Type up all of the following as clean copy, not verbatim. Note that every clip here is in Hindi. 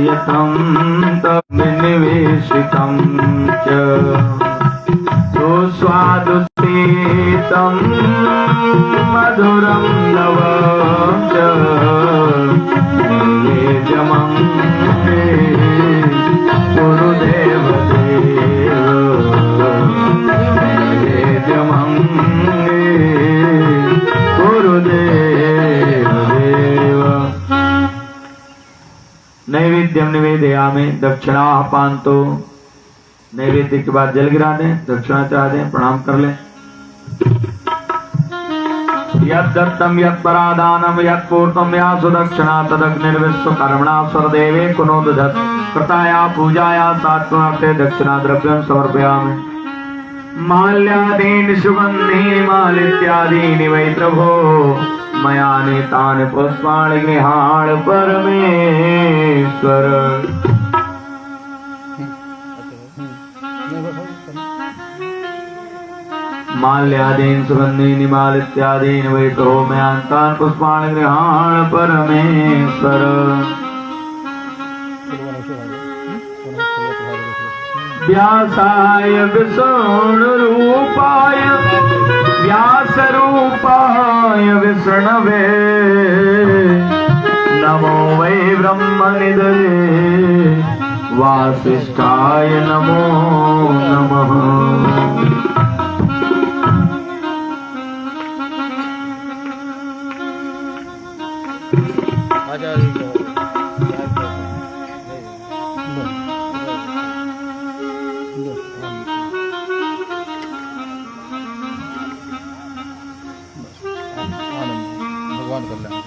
यथं तन्निवेशितं च सुस्वादुस्थितं मधुरं नवं च निवेद्यमं मे गुरुदेव निवेद्यमं मे गुरुदेव देव। नैवेद्यम निवेदयामि। दक्षिणा पांतो। नैवेद्य के बाद जल गिरा दें, दक्षिणा चढ़ा दें, प्रणाम कर लें। यत् दत्तम यत् परादानम यत् पूर्तम या सुदक्षिणा तदग्निर्विश्वकर्मणा स्वरदेवे कुनोदधत् कृताया पूजाया सात्वते दक्षिणा द्रव्यं समर्पयामि। माल्यादीनि सुगन्धीनि मालित्यादीनि वै प्रभो मया नीतानि पुष्पाणि गृहाण परमेश्वर। माल्यादीनि सुगन्धीनि मालित्यादीनि वै प्रभो मया नीतानि पुष्पाणि गृहाण परमेश्वर। व्यासाय विष्णुरूपाय व्यासरूपाय विष्णवे नमो वै ब्रह्मनिधये वासिष्ठाय नमो नमः। भगवान कर लेंगे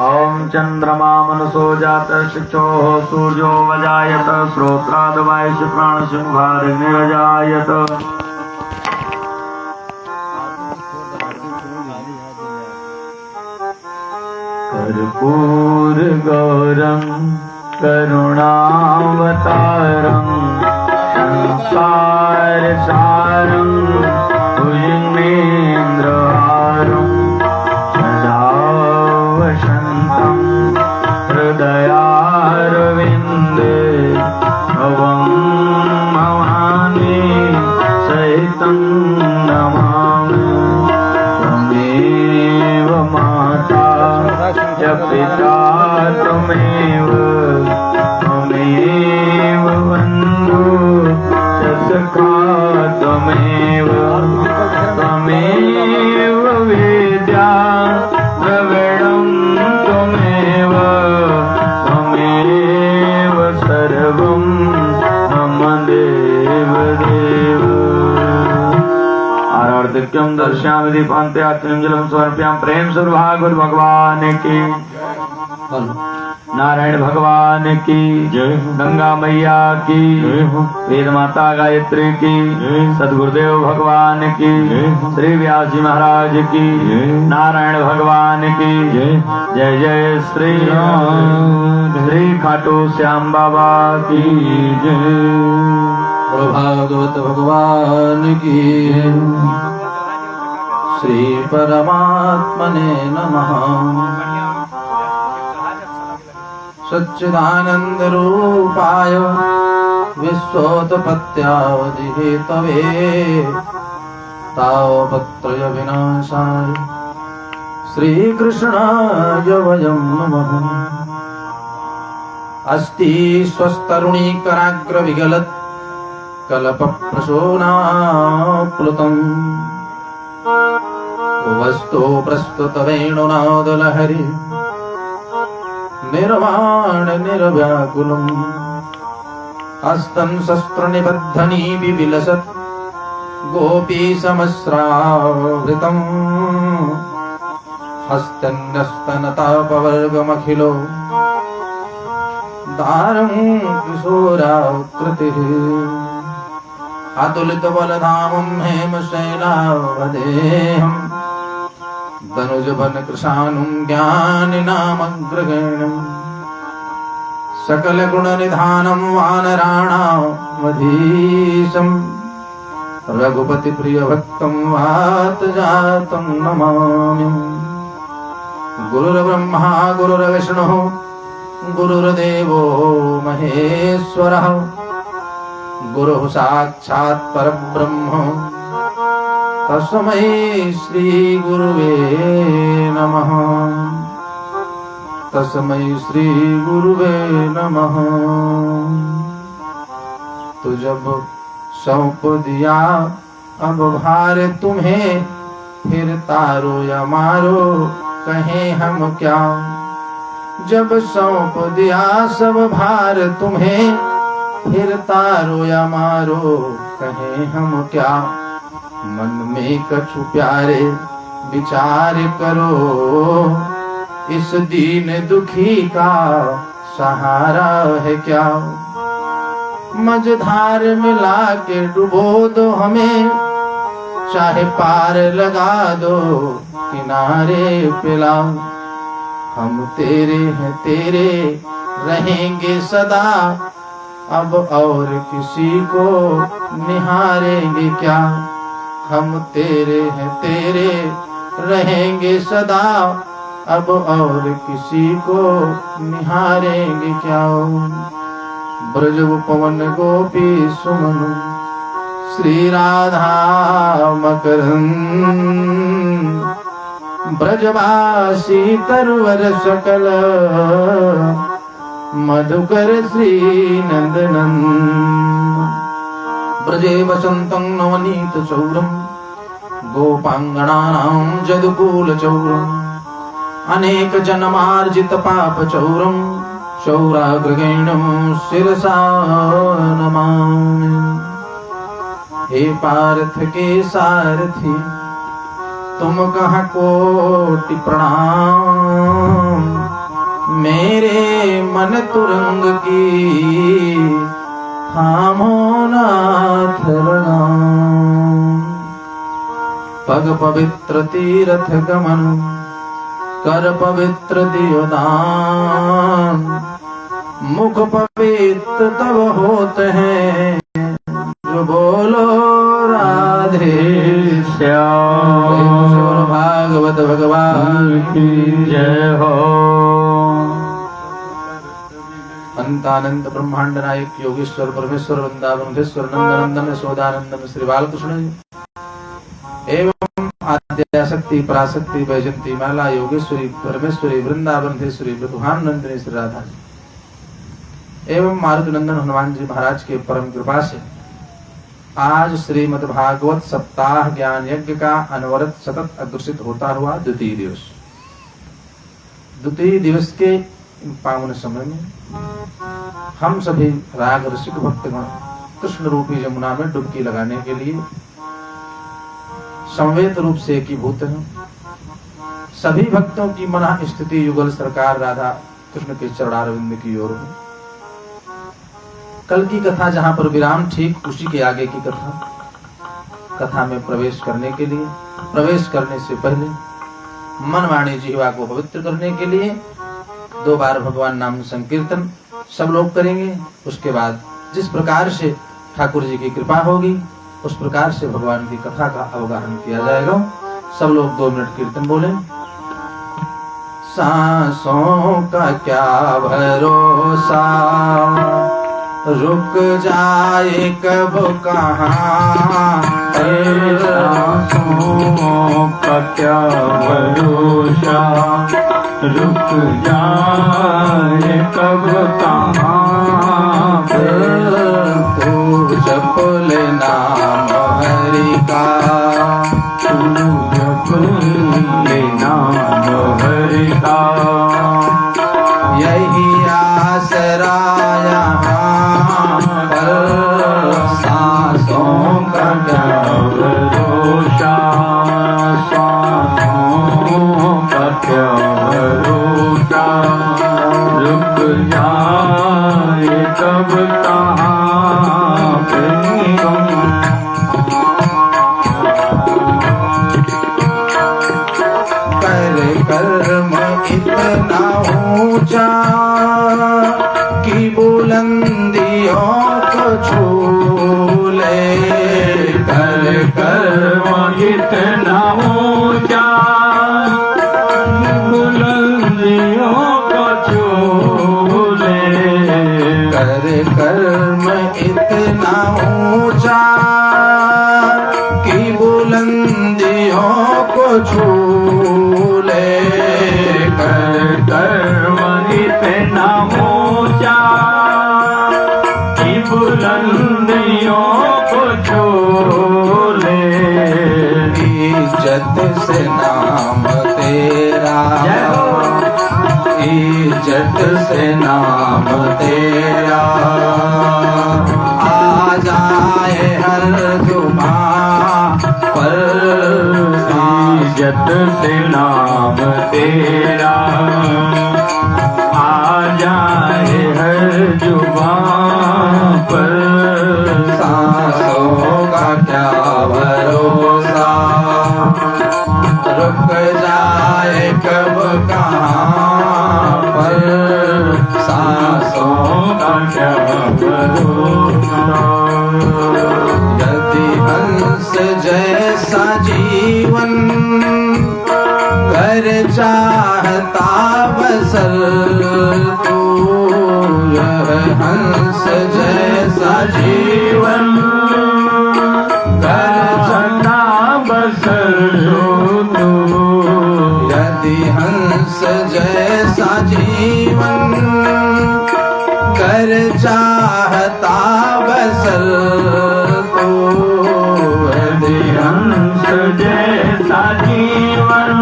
ओम चंद्रमा मनसो जात शिक्षो सूर्यो वजायत श्रोत्राद वायुष प्राण सिंहाग्निरजायत। कर्पूर गौरं करुणावतारं संसार सारं भुजगेन्द्रहारं सदा वसन्तं हृदयारविन्दे भवं भवानी सहितं नमामि। त्वमेव माता च पिता त्वमेव त्वमेव बन्धु च सखा त्वमेव त्वमेव विद्या द्रविणं त्वमेव त्वमेव सर्वं मम देव देव। आरार्तिक्यं दर्शयामि दीपान्ते आत्मनिर्जलं समर्पयामि। प्रेम सुरभा गुरु भगवान की, नारायण भगवान की जय, गंगा मैया की जय, वेद माता गायत्री की जय, सदगुरुदेव भगवान की जय, श्री व्यास जी महाराज की जय, नारायण भगवान की जय, जय जय श्री राम, श्री खाटू श्याम बाबा की जय, भागवत भगवान की, श्री परमात्मने नमः। सच्चिदानंद रूपाय विश्वोत्पत्त्यावधिहेतवे तावपत्रय विनाशाय श्रीकृष्णाय वयं नमः। अस्ति स्वस्तरुणीकराग्र विगलत् कल्पप्रसूनाप्लुतम् वस्तु प्रस्तुत वेणुनादलहरि निर्वाण निर्व्याकुलम् हस्तं शस्त्रनिबद्धनी विविलसत् गोपी समस्रावृतम् हस्तन्यस्तनतापवर्गमखिलो दारं किशोराकृतिः अतुलितबलधामं हेमशैलावदेहम् दनुजवनकृशानुं ज्ञानिनामग्रगण्यम् सकल गुण निधानम वानराणामधीशम रघुपति प्रिय भक्तम वात जातम नमामि। गुरुर्ब्रह्मा गुरुर्विष्णुः गुरुर्देवो महेश्वरः गुरुः साक्षात् परब्रह्म तस्मै श्री गुरुवे नमः। तस्मै श्री गुरुवे नमः। तो जब सौंप दिया अब भार तुम्हें, फिर तारो या मारो कहें हम क्या। जब सौंप दिया सब भार तुम्हें, फिर तारो या मारो कहें हम क्या। मन में कछु प्यारे विचार करो, इस दीन दुखी का सहारा है क्या। मझधार मिला के डुबो दो हमें, चाहे पार लगा दो किनारे पिलाओ। हम तेरे हैं तेरे रहेंगे सदा, अब और किसी को निहारेंगे क्या। हम तेरे हैं तेरे रहेंगे सदा, अब और किसी को निहारेंगे क्या। ब्रज पवन गोपी सुमन श्री राधा मकरंद, ब्रजवासी तरवर सकल मधुकर श्री नंदनंद। ब्रजे वसंतं नवनीत चौरम, गोपांगनानां जदुकूल चौरम। अनेक जन्मार्जित पाप चौरम, चौराग्रगण्यं शिरसा नमामि। हे पार्थ के सारथी तुम कहाँ कोटि प्रणाम। मेरे मन तुरंग की थामो नाथ लगाम। पग पवित्र तीर्थ गमन, कर पवित्र दियोदान। मुख पवित्र तब होते हैं, जो बोलो राधे श्याम। भागवत भगवान की जय हो। अनंतानंद ब्रह्मांड नायक योगेश्वर परमेश्वर वृंदावनेश्वर नंदनंदन यशोदानंदन श्री बालकृष्ण एवं आद्याशक्ति पराशक्ति वैजंती माला योगेश्वरी परमेश्वरी वृंदावनेश्वरी मृदुहानंदिनी श्री राधा एवं मारुति नंदन हनुमान जी महाराज के परम कृपा से आज श्रीमद् भागवत सप्ताह ज्ञान यज्ञ का अनवरत सतत अग्रसित होता हुआ द्वितीय दिवस के पावन समय में हम सभी राग रसिक भक्तगण कृष्ण रूपी यमुना में डुबकी लगाने के लिए संवेद रूप से एकीभूत हैं। सभी भक्तों की मना स्थिति युगल सरकार राधा कृष्ण के चरणारविंद की ओर है। कल की कथा जहां पर विराम ठीक उसी के आगे की कथा में प्रवेश करने के लिए, प्रवेश करने से पहले मन वाणी जीवा को पवित्र करने के लिए 2 बार भगवान नाम संकीर्तन सब लोग करेंगे। उसके बाद जिस प्रकार से ठाकुर जी की कृपा होगी उस प्रकार से भगवान की कथा का अवगाहन किया जाएगा। सब लोग 2 मिनट कीर्तन बोले। सांसों का क्या भरोसा, रुक जाए कब कहाँ। सांसों का क्या भरोसा, रुक जाए कब कहाँ। तू जप ले नाम हरि का, तू जप ले नाम हरि का। यही आसरा यहाँ पर, सांसों का क्या भरोसा, सांसों का क्या भरोसा, रुक जाए कब कहाँ पे तुम। कर कर्म इतना ऊंचा की बुलंदियों को छू ले, कर कर्म इतना ऊंचा, बुलंदियों को छू ले। कर कर्म इतना ऊंचा कि बुलंदियों को छू ले। कर कर्म इतना ऊंचा कि बुलंदियों को छू ले। इज्जत से नाम तेरा, इज्जत से नाम तेरा आ जाए हर जुबान पर। इज्जत से नाम तेरा आ जाए हर जुबान पर। सांसों का क्या भरोसा, रुक जाए कब कहाँ पर। सांसों का क्या भरोसा। यदि हंस जैसा जीवन कर चाहता बसर तू, यह हंस जैसा जीवन कर सदा बसर तू। यदि हंस जैसा जीवन कर चाहता बसर तू। यदि हंस जैसा जीवन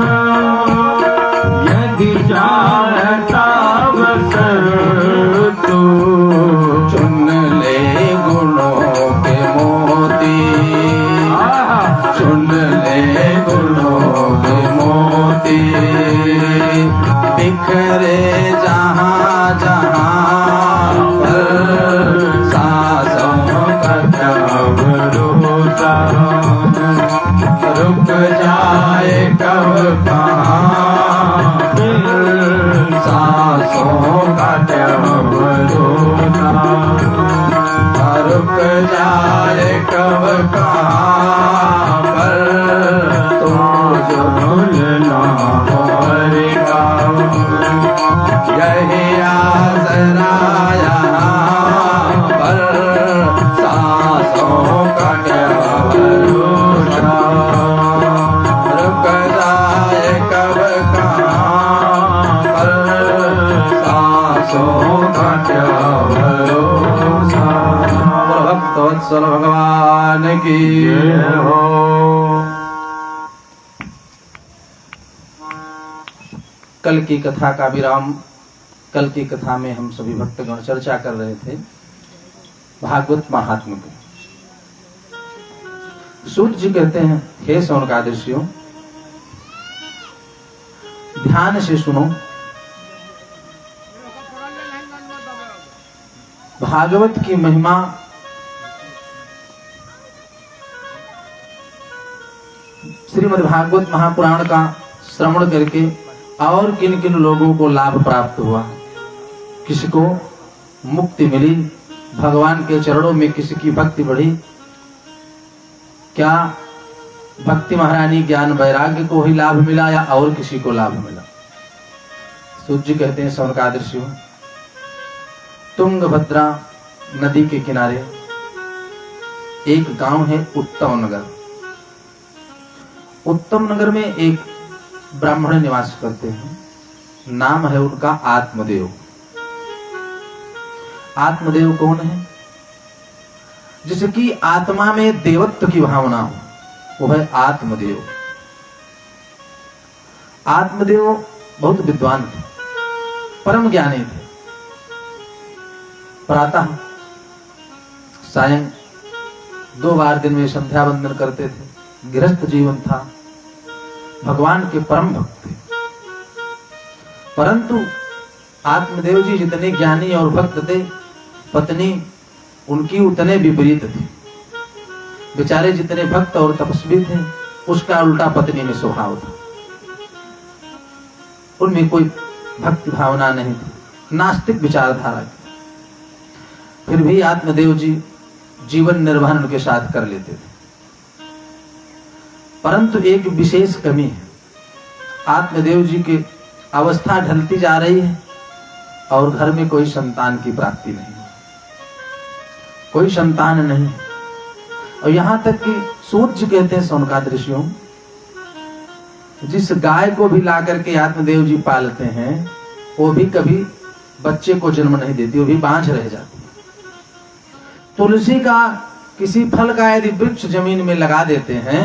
यदि चाहता बसर तू। चुन ले गुणों के मोती, चुन ले गुणों के मोती। बिखरे जहाँ जहाँ पर, सांसों का क्या भरोसा। रुक जाए कब कहाँ पर, सांसों का क्या भरोसा। रुक जाए कब कहाँ पर, तुम जो भूलना पड़ेगा। यही आसरा यहाँ पर, सांसों का क्या भरोसा। रुक जाए कब कहाँ पर, सांसों का क्या भरोसा। भक्तवत्सल भगवान की जय हो। कल की कथा का विराम, कल की कथा में हम सभी भक्तगण चर्चा कर रहे थे भागवत महात्म्य को। सूत जी कहते हैं, हे शौनकादिर्षियों, ध्यान से सुनो। भागवत की महिमा श्रीमद् भागवत महापुराण का श्रवण करके और किन किन लोगों को लाभ प्राप्त हुआ। किसी को मुक्ति मिली, भगवान के चरणों में किसी की भक्ति बढ़ी। क्या भक्ति महारानी ज्ञान वैराग्य को ही लाभ मिला या और किसी को लाभ मिला? सूत जी कहते हैं, शौनकादिर्षियों, तुंगभद्रा नदी के किनारे एक गांव है उत्तम नगर। उत्तम नगर में एक ब्राह्मण निवास करते हैं, नाम है उनका आत्मदेव। आत्मदेव कौन है? जिसकी आत्मा में देवत्व की भावना हो, वो है आत्मदेव। आत्मदेव बहुत विद्वान थे, परम ज्ञानी थे। प्रातः सायं 2 बार दिन में संध्या वंदन करते थे। गृहस्थ जीवन था, भगवान के परम भक्त थे। परंतु आत्मदेव जी जितने ज्ञानी और भक्त थे, पत्नी उनकी उतने विपरीत थी। बेचारे जितने भक्त और तपस्वी थे, उसका उल्टा पत्नी में स्वभाव था। उनमें कोई भक्ति भावना नहीं थी, नास्तिक विचारधारा थी। फिर भी आत्मदेव जी जीवन निर्वाह उनके साथ कर लेते थे। परंतु एक विशेष कमी है, आत्मदेव जी की अवस्था ढलती जा रही है और घर में कोई संतान की प्राप्ति नहीं, कोई संतान नहीं। और यहां तक कि सूत जी कहते हैं सौनकादि ऋषियों, जिस गाय को भी ला करके आत्मदेव जी पालते हैं वो भी कभी बच्चे को जन्म नहीं देती, वो भी बांझ रह जाती। तुलसी का किसी फल का यदि वृक्ष जमीन में लगा देते हैं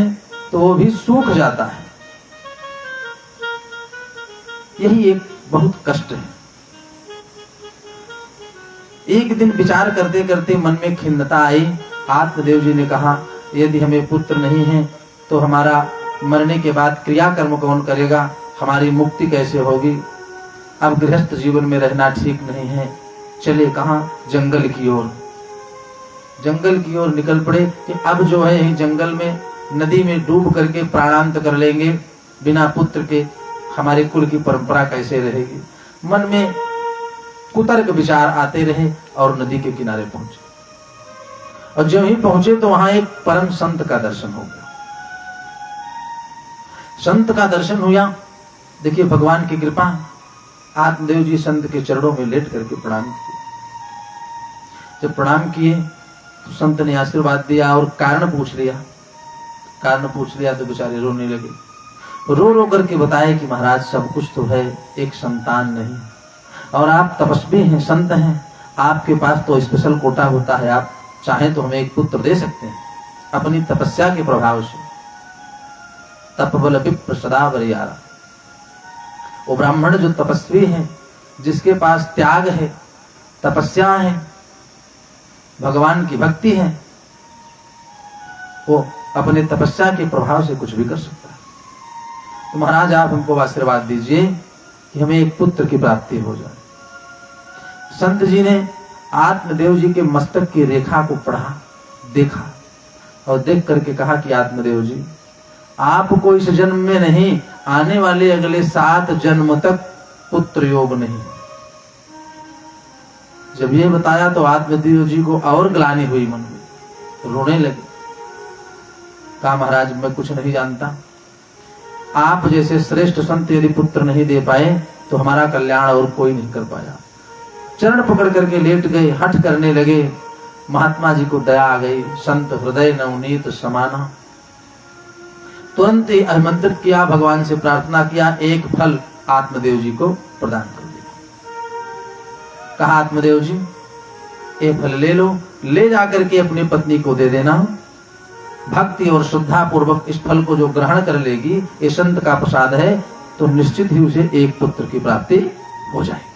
तो वो भी सूख जाता है। यही एक बहुत कष्ट है। एक दिन विचार करते करते मन में खिन्नता आई। आत्मदेव जी ने कहा, यदि हमें पुत्र नहीं है तो हमारा मरने के बाद क्रियाकर्म कौन करेगा, हमारी मुक्ति कैसे होगी। अब गृहस्थ जीवन में रहना ठीक नहीं है, चले कहां, जंगल की ओर। जंगल की ओर निकल पड़े कि अब जो है यही जंगल में नदी में डूब करके प्राणांत कर लेंगे, बिना पुत्र के हमारे कुल की परंपरा कैसे रहेगी। मन में कुतर्क विचार आते रहे और नदी के किनारे पहुंचे। और जब ही पहुंचे तो वहां एक परम संत का दर्शन हो गया। संत का दर्शन हुआ, देखिए भगवान की कृपा। आत्मदेव जी संत के चरणों में लेट करके प्रणाम किए। जब प्रणाम किए तो संत ने आशीर्वाद दिया और कारण पूछ लिया। कारण पूछ लिया तो बेचारे रोने लगे। रो रो करके बताए कि महाराज सब कुछ तो है, एक संतान नहीं, और आप तपस्वी हैं, संत हैं, आपके पास तो स्पेशल कोटा होता है, आप चाहें तो हमें एक पुत्र दे सकते हैं अपनी तपस्या के प्रभाव से। तपबल विप्र सदा बरियारा। वो ब्राह्मण जो तपस्वी है, जिसके पास त्याग है, तपस्या है, भगवान की भक्ति है, वो अपने तपस्या के प्रभाव से कुछ भी कर सकता है। तो महाराज आप हमको आशीर्वाद दीजिए कि हमें एक पुत्र की प्राप्ति हो जाए। संत जी ने आत्मदेव जी के मस्तक की रेखा को पढ़ा, देखा और देख करके कहा कि आत्मदेव जी, आपको इस जन्म में नहीं, आने वाले अगले 7 जन्म तक पुत्र योग नहीं। जब ये बताया तो आत्मदेव जी को और ग्लानि हुई मन में, तो रोने लगे। कहा महाराज मैं कुछ नहीं जानता, आप जैसे श्रेष्ठ संत यदि पुत्र नहीं दे पाए तो हमारा कल्याण और कोई नहीं कर पाया। चरण पकड़ करके लेट गए, हठ करने लगे। महात्मा जी को दया आ गई। संत हृदय नवनीत समाना। तुरंत ही आमंत्रित किया, भगवान से प्रार्थना किया, एक फल आत्मदेव जी को प्रदान कर दिया। कहा आत्मदेव जी ये फल ले लो, ले जाकर के अपनी पत्नी को दे देना। भक्ति और श्रद्धा पूर्वक इस फल को जो ग्रहण कर लेगी, ये संत का प्रसाद है, तो निश्चित ही उसे एक पुत्र की प्राप्ति हो जाएगी।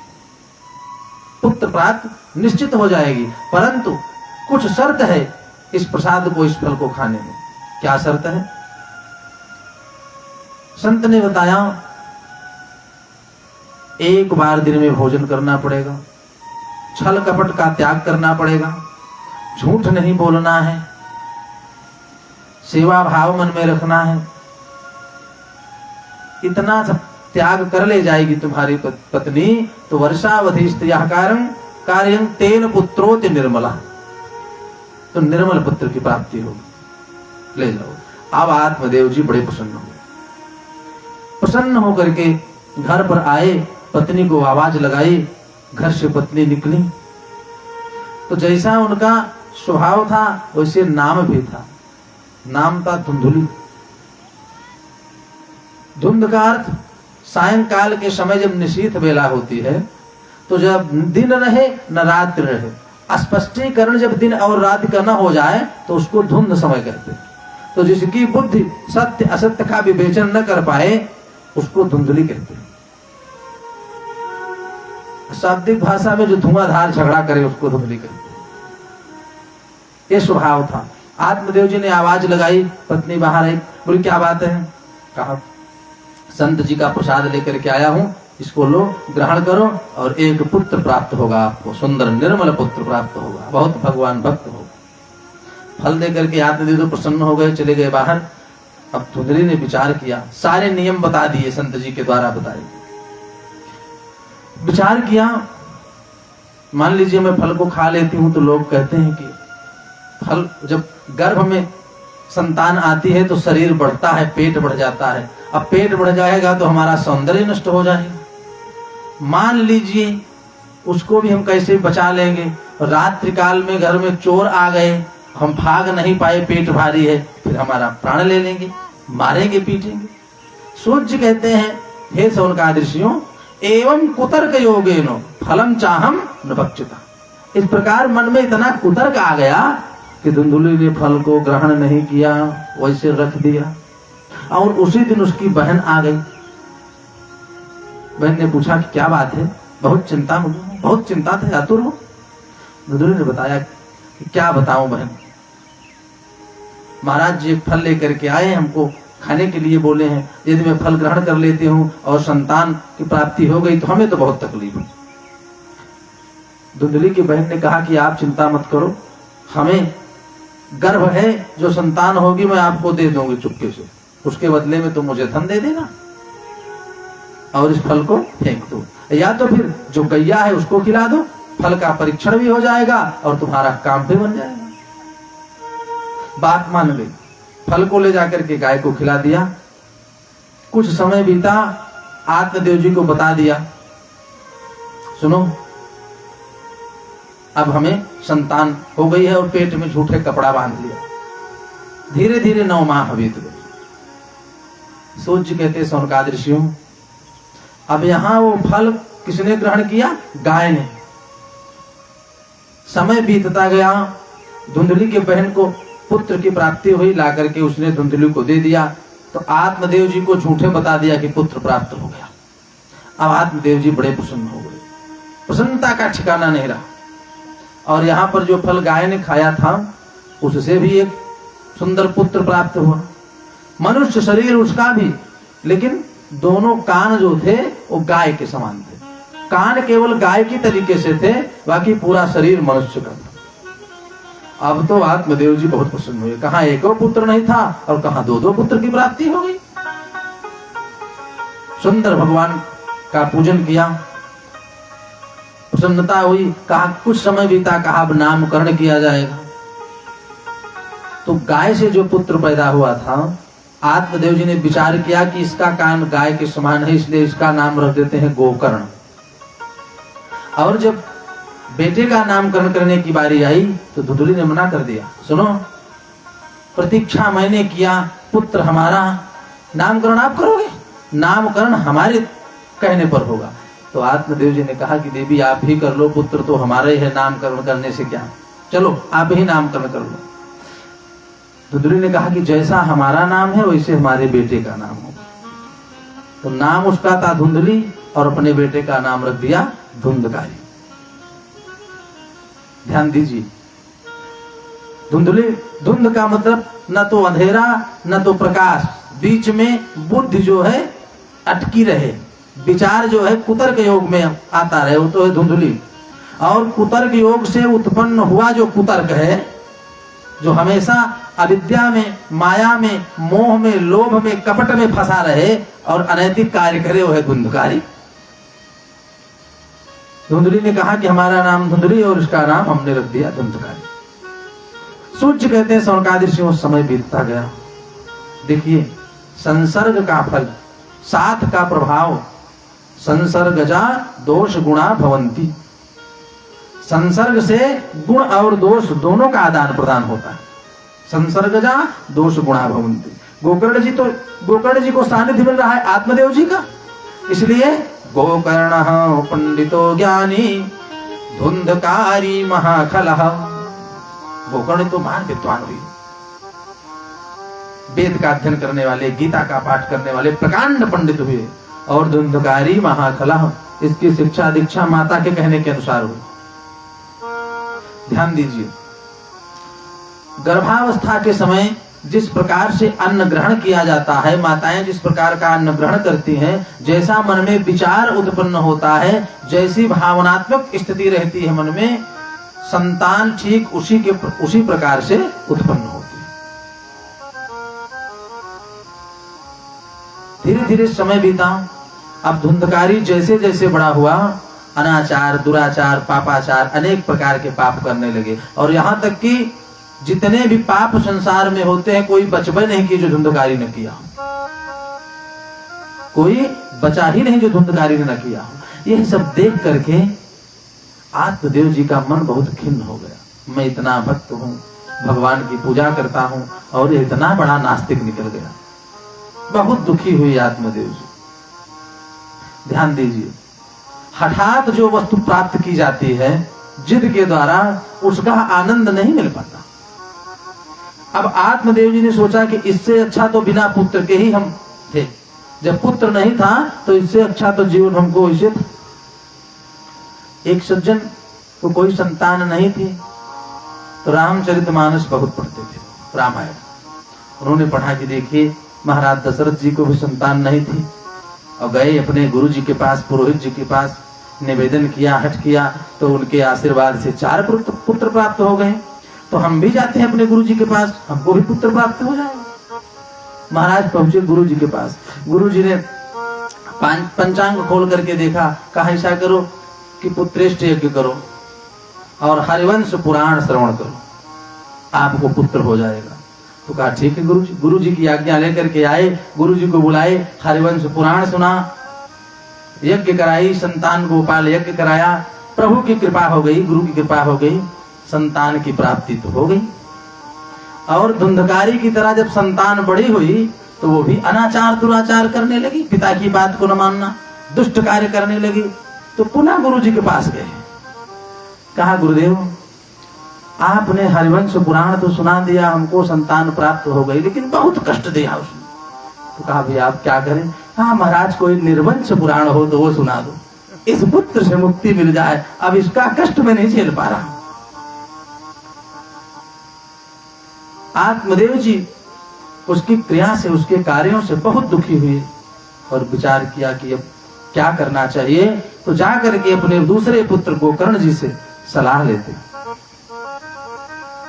पुत्र प्राप्त निश्चित हो जाएगी, परंतु कुछ शर्त है इस प्रसाद को, इस फल को खाने में। क्या शर्त है? संत ने बताया, एक बार दिन में भोजन करना पड़ेगा, छल कपट का त्याग करना पड़ेगा, झूठ नहीं बोलना है, सेवा भाव मन में रखना है। इतना सब त्याग कर ले जाएगी तुम्हारी पत्नी तो वर्षावधि स्त्रियः कार्यं तेन पुत्रोति निर्मला, तो निर्मल पुत्र की प्राप्ति होगी, ले जाओ। अब आत्मदेव जी बड़े प्रसन्न हुए। प्रसन्न होकर के घर पर आए, पत्नी को आवाज लगाई, घर से पत्नी निकली तो जैसा उनका स्वभाव था वैसे नाम भी था। नाम था धुंधुली। धुंध का अर्थ सायंकाल के समय जब निशीथ बेला होती है, तो जब दिन रहे न रात्रि रहे, स्पष्टीकरण जब दिन और रात का न हो जाए तो उसको धुंध समय कहते हैं। तो जिसकी बुद्धि सत्य असत्य का विवेचन न कर पाए उसको धुंधली कहते हैं। शाब्दिक भाषा में जो धुआंधार झगड़ा करे उसको धुंधली कहते हैं। ये स्वभाव था। आत्मदेव जी ने आवाज लगाई, पत्नी बाहर आई, बोली क्या बात है? कहा संत जी का प्रसाद लेकर के आया हूं, इसको लो, ग्रहण करो और एक पुत्र प्राप्त होगा आपको, सुंदर निर्मल पुत्र प्राप्त होगा, बहुत भगवान भक्त होगा। फल देकर के आत्मदेव तो प्रसन्न हो गए, चले गए बाहर। अब धुंधली ने विचार किया, सारे नियम बता दिए, संत जी के द्वारा बताए। विचार किया मान लीजिए मैं फल को खा लेती हूँ तो लोग कहते हैं कि फल, जब गर्भ में संतान आती है तो शरीर बढ़ता है, पेट बढ़ जाता है। अब पेट बढ़ जाएगा तो हमारा सौंदर्य नष्ट हो जाएगा। मान लीजिए उसको भी हम कैसे बचा लेंगे। रात्रि काल में घर में चोर आ गए, हम भाग नहीं पाए, पेट भारी है, फिर हमारा प्राण ले लेंगे, मारेंगे, पीटेंगे। सूर्य कहते हैं, हे शौनकादिर्षियों, एवं कुतर्क योगेनो फलम चाहम न भक्षिता। इस प्रकार मन में इतना कुतर्क आ गया कि धुंधुली ने फल को ग्रहण नहीं किया, वैसे रख दिया। और उसी दिन उसकी बहन आ गई। बहन ने पूछा कि क्या बात है, बहुत चिंता थे, आतुर हो। धुंधुली ने बताया कि क्या बताऊं बहन, महाराज जी फल लेकर के आए, हमको खाने के लिए बोले हैं। यदि मैं फल ग्रहण कर लेती हूँ और संतान की प्राप्ति हो गई तो हमें तो बहुत तकलीफ है। धुंधुली की बहन ने कहा कि आप चिंता मत करो, हमें गर्भ है, जो संतान होगी मैं आपको दे दूंगी चुपके से, उसके बदले में तुम मुझे धन दे देना और इस फल को फेंक दो, या तो फिर जो गैया है उसको खिला दो, फल का परीक्षण भी हो जाएगा और तुम्हारा काम भी बन जाएगा। बात मान गई, फल को ले जाकर के गाय को खिला दिया। कुछ समय बीता, आत्मदेव जी को बता दिया, सुनो अब हमें संतान हो गई है और पेट में झूठे कपड़ा बांध लिया। धीरे धीरे 9 माह बीत गए। सूर्य कहते शौनकादिर्षियों, अब यहां वो फल किसने ग्रहण किया? गाय ने। समय बीतता गया, धुंधुली के बहन को पुत्र की प्राप्ति हुई, लाकर के उसने धुंधुली को दे दिया। तो आत्मदेव जी को झूठे बता दिया कि पुत्र प्राप्त हो गया। अब आत्मदेव जी बड़े प्रसन्न हो गए, प्रसन्नता का ठिकाना नहीं रहा। और यहाँ पर जो फल गाय ने खाया था उससे भी एक सुंदर पुत्र प्राप्त हुआ, मनुष्य शरीर उसका भी, लेकिन दोनों कान जो थे वो गाय के समान थे। कान केवल गाय की तरीके से थे, बाकी पूरा शरीर मनुष्य का था। अब तो आत्मदेव जी बहुत प्रसन्न हुए, कहां एको पुत्र नहीं था और कहां 2-2 पुत्र की प्राप्ति हो गई। सुंदर भगवान का पूजन किया, प्रसन्नता हुई। कहा कुछ समय बीता, कहा अब नामकरण किया जाएगा। तो गाय से जो पुत्र पैदा हुआ था, आत्मदेव जी ने विचार किया कि इसका कान गाय के समान है, इसलिए इसका नाम रख देते हैं गोकर्ण। और जब बेटे का नामकरण करने की बारी आई तो धुंधुली ने मना कर दिया, सुनो प्रतीक्षा मैंने किया, पुत्र हमारा, नामकरण आप करोगे, नामकरण हमारे कहने पर होगा। तो आत्मदेव जी ने कहा कि देवी आप ही कर लो, पुत्र तो हमारा ही है, नामकरण करने से क्या, चलो आप ही नामकरण कर लो। धुंधुली ने कहा कि जैसा हमारा नाम है वैसे हमारे बेटे का नाम होगा। तो नाम उसका था धुंधुली और अपने बेटे का नाम रख दिया धुंधकारी। ध्यान दीजिए, धुंधुली, धुंध का मतलब न तो अंधेरा न तो प्रकाश, बीच में बुद्धि जो है अटकी रहे, विचार जो है कुतर्क योग में आता रहे, वो तो है धुंधुली। और कुतर्क योग से उत्पन्न हुआ जो कुतर्क है, जो हमेशा अविद्या में, माया में, मोह में, लोभ में, कपट में फंसा रहे और अनैतिक कार्य करे, वो है धुंधकारी। धुंधुली ने कहा कि हमारा नाम धुंधुली और इसका नाम हमने रख दिया धुंधकारी। सूर्य कहते हैं शौनकादिर्षियों, समय बीतता गया। देखिए संसर्ग का फल, साथ का प्रभाव, संसर्गजा दोष गुणा भवंती। संसर्ग से गुण और दोष दोनों का आदान प्रदान होता है। संसर्गजा दोष गुणा भवंती। गोकर्ण जी को सानिध्य मिल रहा है आत्मदेव जी का, इसलिए गोकर्ण पंडितो ज्ञानी धुंधकारी महाखलः। गोकर्ण तो महान विद्वान हुई, वेद का अध्ययन करने वाले, गीता का पाठ करने वाले प्रकांड पंडित हुए। और धुंधकारी महाखलः, इसकी शिक्षा दीक्षा माता के कहने के अनुसार हुई। ध्यान दीजिए, गर्भावस्था के समय जिस प्रकार से अन्न ग्रहण किया जाता है, माताएं जिस प्रकार का अन्न ग्रहण करती हैं, जैसा मन में विचार उत्पन्न होता है, जैसी भावनात्मक स्थिति रहती है मन में, संतान ठीक उसी प्रकार से उत्पन्न होती है। धीरे धीरे समय बीता। अब धुंधकारी जैसे जैसे बड़ा हुआ अनाचार, दुराचार, पापाचार, अनेक प्रकार के पाप करने लगे। और यहाँ तक कि जितने भी पाप संसार में होते हैं कोई बचबे नहीं की जो धुंधकारी न किया, कोई बचा ही नहीं जो धुंधकारी ने न किया। यह सब देख करके आत्मदेव जी का मन बहुत खिन्न हो गया। मैं इतना भक्त हूँ, भगवान की पूजा करता हूँ, और इतना बड़ा नास्तिक निकल गया। बहुत दुखी हुई आत्मदेव जी। ध्यान दीजिए, हठात जो वस्तु प्राप्त की जाती है जिद के द्वारा, उसका आनंद नहीं मिल पाता। अब आत्मदेव जी ने सोचा कि इससे अच्छा तो बिना पुत्र के ही हम थे। जब पुत्र नहीं था तो इससे अच्छा तो जीवन हमको इसे था। एक सज्जन को कोई संतान नहीं थी, तो रामचरितमानस बहुत पढ़ते थे, रामायण। उन्होंने पढ़ा कि देखिए महाराज दशरथ जी को भी संतान नहीं थी, और गए अपने गुरु जी के पास, पुरोहित जी के पास, निवेदन किया, हठ किया, तो उनके आशीर्वाद से 4 पुत्र प्राप्त हो गए। तो हम भी जाते हैं अपने गुरु जी के पास, हमको भी पुत्र प्राप्त हो जाएगा। महाराज पहुंचे गुरु जी के पास। गुरु जी ने पंचांग खोल करके देखा, कहा ऐसा करो कि पुत्रेष्ट यज्ञ करो और हरिवंश पुराण श्रवण करो, आपको पुत्र हो जाएगा। तो कहा ठीक है गुरु जी। गुरु जी की आज्ञा लेकर के आए, गुरु जी को बुलाए, हरिवंश पुराण सुना, यज्ञ कराई, संतान गोपाल यज्ञ कराया। प्रभु की कृपा हो गई, गुरु की कृपा हो गई, संतान की प्राप्ति तो हो गई। और धुंधकारी की तरह जब संतान बड़ी हुई तो वो भी अनाचार दुराचार करने लगी, पिता की बात को न मानना, दुष्ट कार्य करने लगी। तो पुनः गुरु जी के पास गए, कहा गुरुदेव आपने हरिवंश पुराण तो सुना दिया, हमको संतान प्राप्त हो गई, लेकिन बहुत कष्ट दिया उसने। तो कहा भाई आप क्या करें? हाँ महाराज कोई निर्वंश पुराण हो तो वो सुना दो, इस पुत्र से मुक्ति मिल जाए, अब इसका कष्ट में नहीं झेल पा रहा। आत्मदेव जी उसकी क्रिया से, उसके कार्यों से बहुत दुखी हुए और विचार किया कि अब क्या करना चाहिए। तो जाकर के अपने दूसरे पुत्र गोकर्ण जी से सलाह लेते।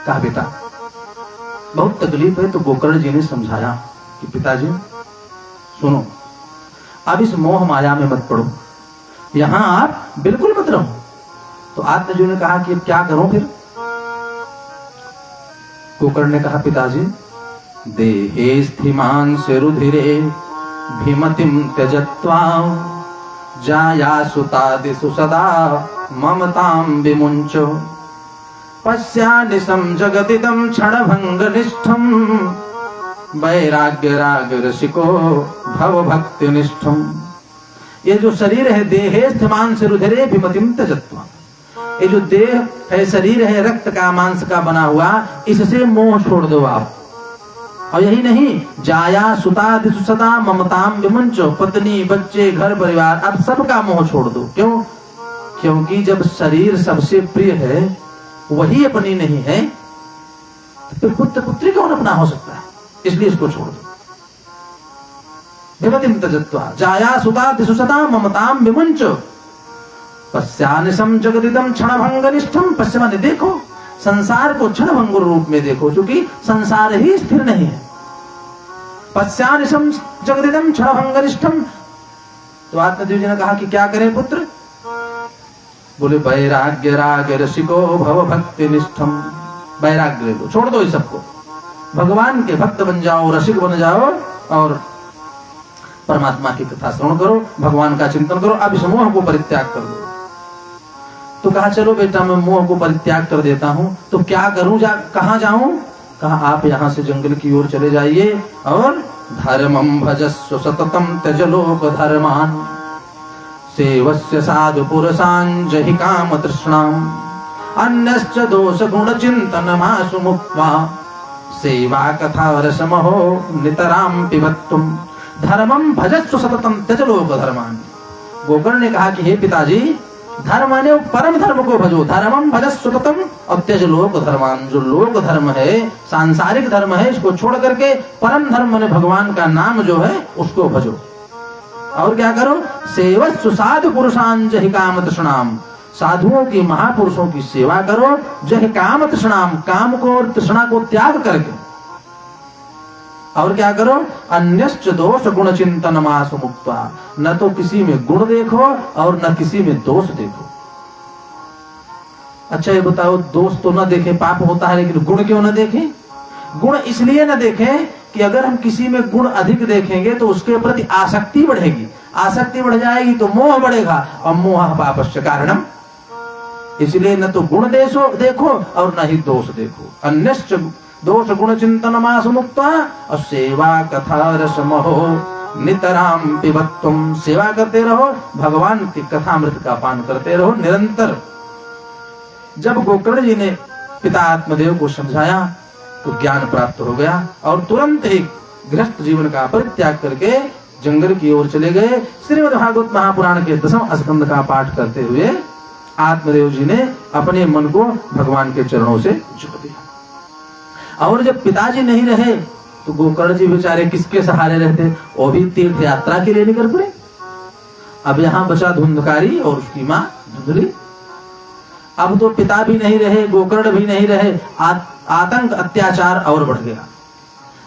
कहा बेटा बहुत तकलीफ है। तो गोकर्ण जी ने समझाया कि पिताजी सुनो, अब इस मोह माया में मत पड़ो, यहां आप बिल्कुल मत रहो। तो आत्मदेव ने कहा कि अब क्या करूं फिर? गोकर्ण ने कहा पिताजी देहे स्थिमांस रुधिरे भीमतिम त्यजत्वा जाया सुतादिषु सदा ममतां विमुञ्चो पश्यानिशं जगदिदं क्षणभङ्गनिष्ठं वैराग्य राग रसिको भव भक्तिनिष्ठम। ये जो शरीर है देहे स्थिमांस रुधिरे भीमतिम त्यजत्वा, ये जो देह है, शरीर है, रक्त का मांस का बना हुआ, इससे मोह छोड़ दो आप। और यही नहीं, जाया सुता दिशु सदा ममताम विमुंचो, पत्नी बच्चे घर परिवार अब सबका मोह छोड़ दो। क्यों? क्योंकि जब शरीर सबसे प्रिय है वही अपनी नहीं है, तो फिर पुत्र पुत्री कौन अपना हो सकता है? इसलिए इसको छोड़ दो। विमतिम त्यजत्वा जाया सुता दिशु सदा ममताम विमुंचो पश्यानिशं जगदिदं क्षणभंगनिष्ठम। पश्य माने देखो, संसार को क्षणभंग रूप में देखो, क्योंकि संसार ही स्थिर नहीं है। पश्यानिशं जगदिदं क्षणभंगनिष्ठम। तो आत्मदेव जी ने कहा कि क्या करें पुत्र? बोले वैराग्य राग रसिको भव भक्ति निष्ठम। वैराग्य ले लो, छोड़ दो इस सबको, भगवान के भक्त बन जाओ, रसिक बन जाओ और परमात्मा की कथा श्रवण करो, भगवान का चिंतन करो, अब इस मोह को परित्याग कर दो। तो कहा चलो बेटा मैं मोह को परित्याग कर देता हूँ, तो क्या करूं, कहाँ जाऊं? कहा आप यहाँ से जंगल की ओर चले जाइए और धर्मं भजस्व सततम त्यज लोक धर्मान सेवस्य साधु पुरुषान् जहि काम तृष्णाम् अन्यश्च दोष गुण चिंतनमाशु मुक्त्वा सेवा कथा रसमहो नितराम पिबत्तुम धर्मं भजस्व सततम त्यज लोक धर्मान। गोकर्ण ने कहा कि हे पिताजी, धर्म माने परम धर्म को भजो, धर्मम भजस्व सततम और त्यज लोक धर्मान। जो लोक धर्म है, सांसारिक धर्म है, इसको छोड़ करके परम धर्म माने भगवान का नाम जो है उसको भजो। और क्या करो? सेवस्व साधु पुरुषान् जहि काम तृष्णाम, साधुओं की महापुरुषों की सेवा करो, जहि काम तृष्णाम, काम को और तृष्णा को त्याग करके। और क्या करो, अन्यश्च दोष गुण चिंतन मासु मुक्त्वा, न तो किसी में गुण देखो और न किसी में दोष देखो। अच्छा ये बताओ, दोष तो न देखे पाप होता है, लेकिन गुण क्यों न देखें? गुण इसलिए न देखें कि अगर हम किसी में गुण अधिक देखेंगे तो उसके प्रति आसक्ति बढ़ेगी, आसक्ति बढ़ जाएगी तो मोह बढ़ेगा, और मोह पापस्य कारणम। इसलिए न तो गुण देखो और न ही दोष देखो। अन्यश्च दोष गुण चिंतन मासु मुक्त्वा, और सेवा कथा रसमहो नितराम पिबत। तुम सेवा करते रहो, भगवान की कथामृत का पान करते रहो निरंतर। जब गोकर्ण जी ने पिता आत्मदेव को समझाया तो ज्ञान प्राप्त हो गया, और तुरंत ही गृहस्थ जीवन का परित्याग करके जंगल की ओर चले गए। श्रीमद् भागवत महापुराण के 10वें स्कंद का पाठ करते हुए आत्मदेव जी ने अपने मन को भगवान के चरणों से जोड़ दिया। और जब पिताजी नहीं रहे तो गोकर्ण जी बेचारे किसके सहारे रहते? वो भी तीर्थ यात्रा के लिए निकल पड़े। अब यहाँ बचा धुंधकारी और उसकी माँ धुंधली। अब तो पिता भी नहीं रहे, गोकर्ण भी नहीं रहे, आतंक अत्याचार और बढ़ गया।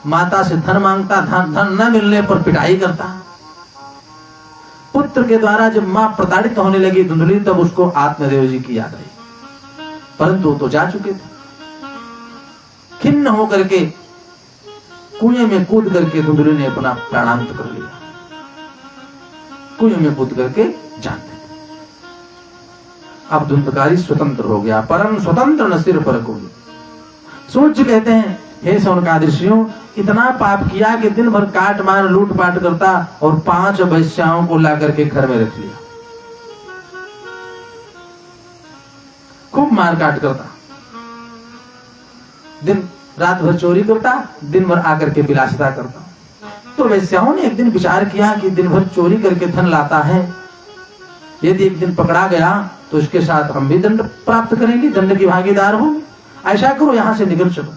माता से धन मांगता, धन न मिलने पर पिटाई करता। पुत्र के द्वारा जब मां प्रताड़ित होने लगी धुंधली, तब उसको आत्मदेव जी की याद आई, परंतु तो जा चुके थे। खिन्न होकर के कुएं में कूद करके धुंधली ने अपना प्राणांत कर लिया। कुएं में कूद करके जान दे। अब धुंधकारी स्वतंत्र हो गया, परम स्वतंत्र न सिर पर कोई। सूर्य कहते हैं, हे शौनकादिर्षियों, इतना पाप किया कि दिन भर काट मार लूटपाट करता और 5 वैश्याओं को ला करके घर में रख लिया। खूब मार काट करता, दिन रात भर चोरी करता, दिन भर आकर के विलासिता करता। तो वैश्याओं ने एक दिन विचार किया कि दिन भर चोरी करके धन लाता है, यदि एक दिन पकड़ा गया तो इसके साथ हम भी दंड प्राप्त करेंगे, दंड की भागीदार होंगे। ऐसा करो, यहां से निकल चलो।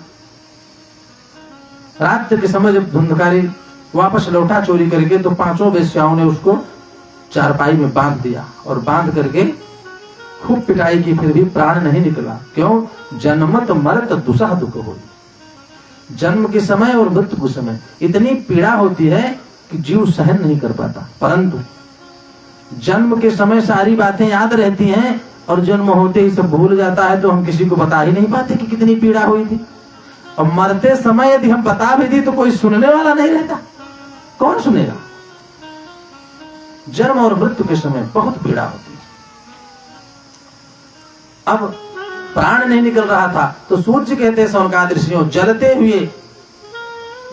रात के समय जब धुंधकारी वापस लौटा चोरी करके, तो 5 वेश्याओं ने उसको चारपाई में बांध दिया, और बांध करके खूब पिटाई की, फिर भी प्राण नहीं निकला। क्यों? जन्मत मरत दुसह दुख हो। जन्म के समय और मृत्यु के समय इतनी पीड़ा होती है कि जीव सहन नहीं कर पाता, परंतु जन्म के समय सारी बातें याद रहती हैं और जन्म होते ही सब भूल जाता है, तो हम किसी को बता ही नहीं पाते कि कितनी पीड़ा हुई थी। और मरते समय यदि हम बता भी दी तो कोई सुनने वाला नहीं रहता, कौन सुनेगा? जन्म और मृत्यु के समय बहुत पीड़ा होती है। अब प्राण नहीं निकल रहा था, तो सूर्य कहते हैं शौनकादिर्षियों, जलते हुए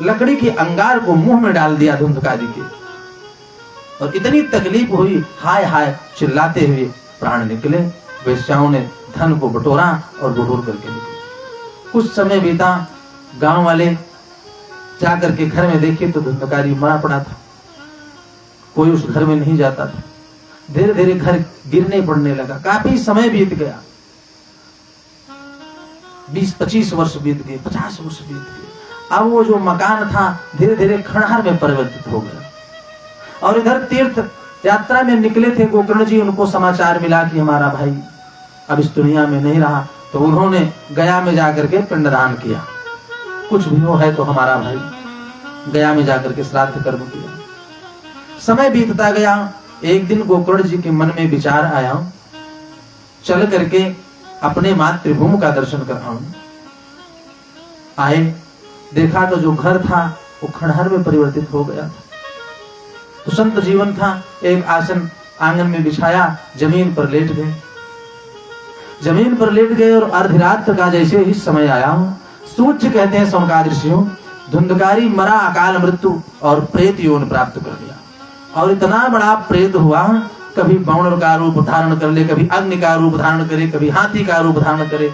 लकड़ी के अंगार को मुंह में डाल दिया धुंधकारी के, और इतनी तकलीफ हुई, हाय हाय चिल्लाते हुए प्राण निकले। वेश्याओं ने धन को बटोरा और बटोर करके निकले। कुछ समय बीता, गांव वाले जाकर के घर में देखे तो धुंधकारी मरा पड़ा था, कोई उस घर में नहीं जाता था। धीरे धीरे घर गिरने पड़ने लगा। काफी समय बीत गया, 20-25 वर्ष बीत गए, 50 वर्ष बीत गए। अब वो जो मकान था धीरे धीरे खंडहर में परिवर्तित हो गया। और इधर तीर्थ यात्रा में निकले थे गोकर्ण जी, उनको समाचार मिला कि हमारा भाई अब इस दुनिया में नहीं रहा, तो उन्होंने गया में जाकर के पिंडदान किया। कुछ भी हो है तो हमारा भाई, गया में जाकर के श्राद्ध कर्म किया। समय बीतता गया। एक दिन गोकर्ण जी के मन में विचार आया, चल करके अपने मातृभूमि का दर्शन कर आऊं। आए, देखा तो जो घर था वो खंडहर में परिवर्तित हो गया था। तो संत जीवन था, एक आसन आंगन में बिछाया, जमीन पर लेट गए। जमीन पर लेट गए और अर्धरात्र का जैसे ही समय आया, सूर्य कहते हैं शौनकादिर्षियों, धुंधकारी मरा अकाल मृत्यु और प्रेत योनि प्राप्त कर लिया। और इतना बड़ा प्रेत हुआ, कभी बानर का रूप धारण कर ले, कभी अग्नि का रूप धारण करे, कभी हाथी का रूप धारण करे,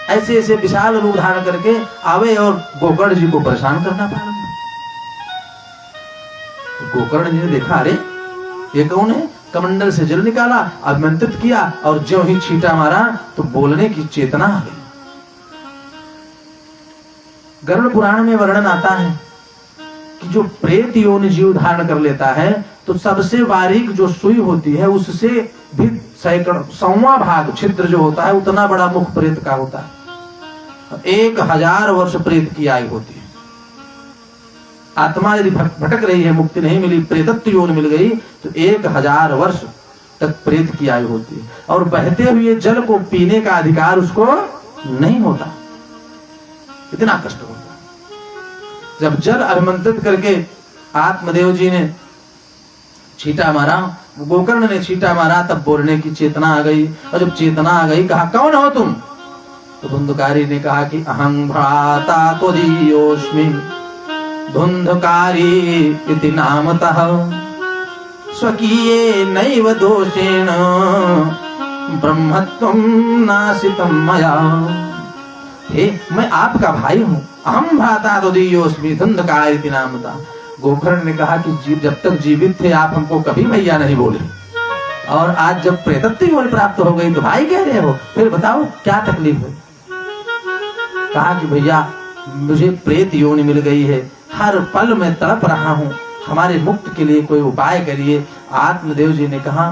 ऐसे ऐसे विशाल रूप धारण करके आवे और गोकर्ण जी को परेशान करना प्रारंभ। गोकर्ण जी ने देखा, अरे ये कौन है? कमंडल से जल निकाला, आमंत्रित किया, और ज्यों ही छींटा मारा तो बोलने की चेतना आ गई। गरुड़ पुराण में वर्णन आता है कि जो प्रेत योनि जीव धारण कर लेता है तो सबसे बारीक जो सुई होती है उससे भी 100वां भाग छिद्र जो होता है उतना बड़ा मुख प्रेत का होता है। 1000 वर्ष प्रेत की आयु होती है। आत्मा यदि भटक रही है, मुक्ति नहीं मिली, प्रेतत्व योनि मिल गई, तो 1000 वर्ष तक प्रेत की आयु होती है और बहते हुए जल को पीने का अधिकार उसको नहीं होता। इतना कष्ट होता। जब जल अभिमंत्रित करके आत्मदेव जी ने छींटा मारा, गोकर्ण ने छींटा मारा, तब बोलने की चेतना आ गई। और जब चेतना आ गई, कहा कौन हो तुम? तो धुंधकारी ने कहा कि अहं भ्राता त्वदीयोऽस्मि धुंधकारी इति नामतः स्वकीये नैव दोषेण ब्रह्मत्वं नासितं मया। हे, मैं आपका भाई हूँ। अहं भ्राता त्वदीयोऽस्मि धुंधकारी इति नामतः। गोकर्ण ने कहा कि जब तक जीवित थे आप हमको कभी भैया नहीं बोले, और आज जब प्रेतत्व योनि प्राप्त हो गई तो भाई कह रहे हो, फिर बताओ क्या तकलीफ है? कहा कि भैया मुझे प्रेत योनि मिल गई है, हर पल मैं तड़प रहा हूँ, हमारे मुक्त के लिए कोई उपाय करिए। आत्मदेव जी ने कहा,